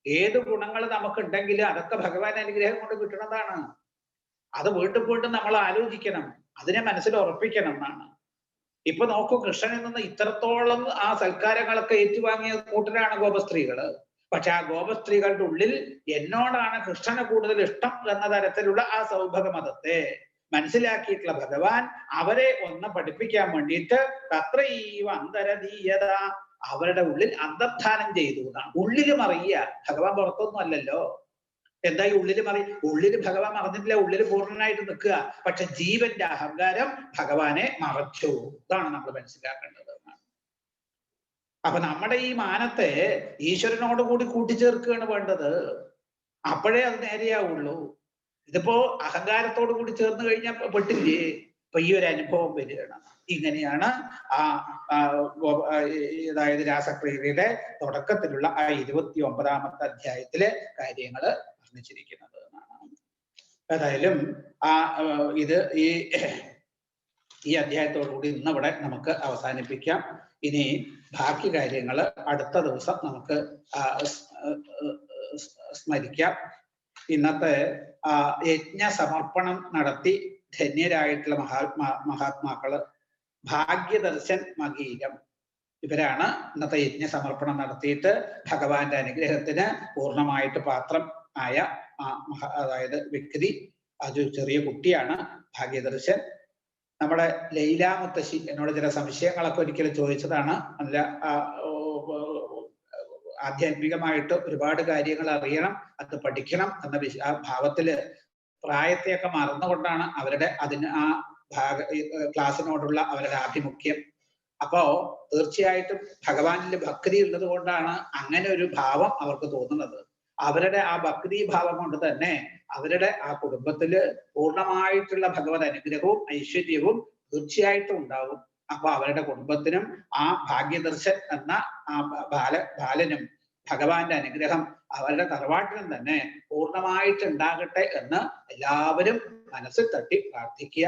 ഏത് ഗുണങ്ങൾ നമുക്കുണ്ടെങ്കിലും അതൊക്കെ ഭഗവാൻ അനുഗ്രഹം കൊണ്ട് കിട്ടുന്നതാണ്. അത് വീണ്ടും വീണ്ടും നമ്മൾ ആലോചിക്കണം, അതിനെ മനസ്സിൽ ഉറപ്പിക്കണം എന്നാണ്. ഇപ്പൊ നോക്കൂ, കൃഷ്ണനിൽ നിന്ന് ഇത്രത്തോളം ആ സൽക്കാരങ്ങളൊക്കെ ഏറ്റുവാങ്ങിയ കൂട്ടരാണ് ഗോപസ്ത്രീകള്. പക്ഷെ ആ ഗോപസ്ത്രീകളുടെ ഉള്ളിൽ എന്നോടാണ് കൃഷ്ണന് കൂടുതൽ ഇഷ്ടം എന്ന തരത്തിലുള്ള ആ സൗഭഗമതത്തെ മനസ്സിലാക്കിയിട്ടുള്ള ഭഗവാൻ അവരെ ഒന്ന് പഠിപ്പിക്കാൻ വേണ്ടിയിട്ട് തത്രൈവ അന്തരധീയത, അവരുടെ ഉള്ളിൽ അന്തർധാനം ചെയ്തു എന്നാണ്. ഉള്ളിലും അറിയുക, ഭഗവാൻ പുറത്തൊന്നും അല്ലല്ലോ. എന്താ ഈ ഉള്ളില് ഭഗവാൻ മറന്നിട്ടില്ല, ഉള്ളില് പൂർണ്ണനായിട്ട് നിൽക്കുക. പക്ഷെ ജീവന്റെ അഹങ്കാരം ഭഗവാനെ മറച്ചു. ഇതാണ് നമ്മൾ മനസ്സിലാക്കേണ്ടത്. അപ്പൊ നമ്മുടെ ഈ മാനത്തെ ഈശ്വരനോട് കൂടി കൂട്ടിച്ചേർക്കുകയാണ് വേണ്ടത്. അപ്പോഴേ അത് നേരെയാവുള്ളൂ. ഇതിപ്പോ അഹങ്കാരത്തോടു കൂടി ചേർന്ന് കഴിഞ്ഞാൽ പെട്ടില്ലേ? ഇപ്പൊ ഈ ഒരു അനുഭവം വരികയാണ്. ഇങ്ങനെയാണ് അതായത് രാസക്രിയയുടെ തുടക്കത്തിലുള്ള ആ 29ാമത്തെ അധ്യായത്തിലെ കാര്യങ്ങള് വർണ്ണിച്ചിരിക്കുന്നത് എന്നാണ്. ഏതായാലും ഇത് ഈ അധ്യായത്തോടു കൂടി ഇന്നിവിടെ നമുക്ക് അവസാനിപ്പിക്കാം. ഇനി ബാക്കി കാര്യങ്ങൾ അടുത്ത ദിവസം നമുക്ക് സ്മരിക്കാം. ഇന്നത്തെ യജ്ഞ സമർപ്പണം നടത്തി ധന്യരായിട്ടുള്ള മഹാത്മാക്കള് ഭാഗ്യദർശൻ മകീരം ഇവരാണ് ഇന്നത്തെ യജ്ഞ സമർപ്പണം നടത്തിയിട്ട് ഭഗവാന്റെ അനുഗ്രഹത്തിന് പൂർണ്ണമായിട്ട് പാത്രം ആയ അതായത് വ്യക്തി. അതൊരു ചെറിയ കുട്ടിയാണ് ഭാഗ്യദർശൻ. നമ്മുടെ ലൈല മുത്തശ്ശി എന്നോട് ചില സംശയങ്ങളൊക്കെ ഒരിക്കലും ചോദിച്ചതാണ്. നല്ല ആധ്യാത്മികമായിട്ട് ഒരുപാട് കാര്യങ്ങൾ അറിയണം, അത് പഠിക്കണം എന്ന ഭാവത്തില് പ്രായത്തെയൊക്കെ മറന്നുകൊണ്ടാണ് അവരുടെ ക്ലാസ്സിനോടുള്ള അവരുടെ ആഭിമുഖ്യം. അപ്പോ തീർച്ചയായിട്ടും ഭഗവാനിൽ ഭക്തി ഉള്ളത് കൊണ്ടാണ് അങ്ങനെ ഒരു ഭാവം അവർക്ക് തോന്നുന്നത്. അവരുടെ ആ ഭക്തി ഭാവം കൊണ്ട് തന്നെ അവരുടെ ആ കുടുംബത്തില് പൂർണ്ണമായിട്ടുള്ള ഭഗവത് അനുഗ്രഹവും ഐശ്വര്യവും തീർച്ചയായിട്ടും ഉണ്ടാവും. അപ്പൊ അവരുടെ കുടുംബത്തിനും ആ ഭാഗ്യദർശൻ എന്ന ആ ബാലനും ഭഗവാന്റെ അനുഗ്രഹം അവരുടെ തറവാട്ടിനും തന്നെ പൂർണ്ണമായിട്ട് ഉണ്ടാകട്ടെ എന്ന് എല്ലാവരും മനസ്സിൽ തട്ടി പ്രാർത്ഥിക്കുക.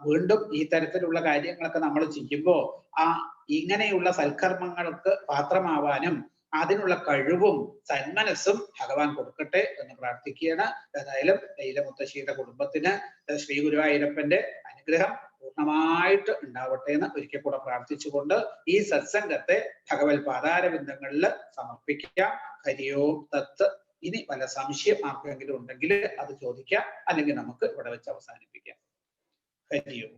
വീണ്ടും ഈ തരത്തിലുള്ള കാര്യങ്ങളൊക്കെ നമ്മൾ ചെയ്യുമ്പോൾ ഇങ്ങനെയുള്ള സൽക്കർമ്മങ്ങൾക്ക് പാത്രമാവാനും അതിനുള്ള കഴിവും സന്മനസ്സും ഭഗവാൻ കൊടുക്കട്ടെ എന്ന് പ്രാർത്ഥിക്കുകയാണ്. ഏതായാലും ലൈല മുത്തശ്ശിയുടെ കുടുംബത്തിന് ശ്രീ ഗുരുവായൂരപ്പന്റെ അനുഗ്രഹം പൂർണ്ണമായിട്ട് ഉണ്ടാവട്ടെ എന്ന് ഒരിക്കൽ കൂടെ പ്രാർത്ഥിച്ചുകൊണ്ട് ഈ സത്സംഗത്തെ ഭഗവത് പാതാരബിന്ദങ്ങളിൽ സമർപ്പിക്കാം. ഹരിയോം തത്ത്. ഇനി പല സംശയം ആർക്കെങ്കിലും ഉണ്ടെങ്കിൽ അത് ചോദിക്കാം, അല്ലെങ്കിൽ നമുക്ക് ഇവിടെ വെച്ച് അവസാനിപ്പിക്കാം. ഹരിയോം.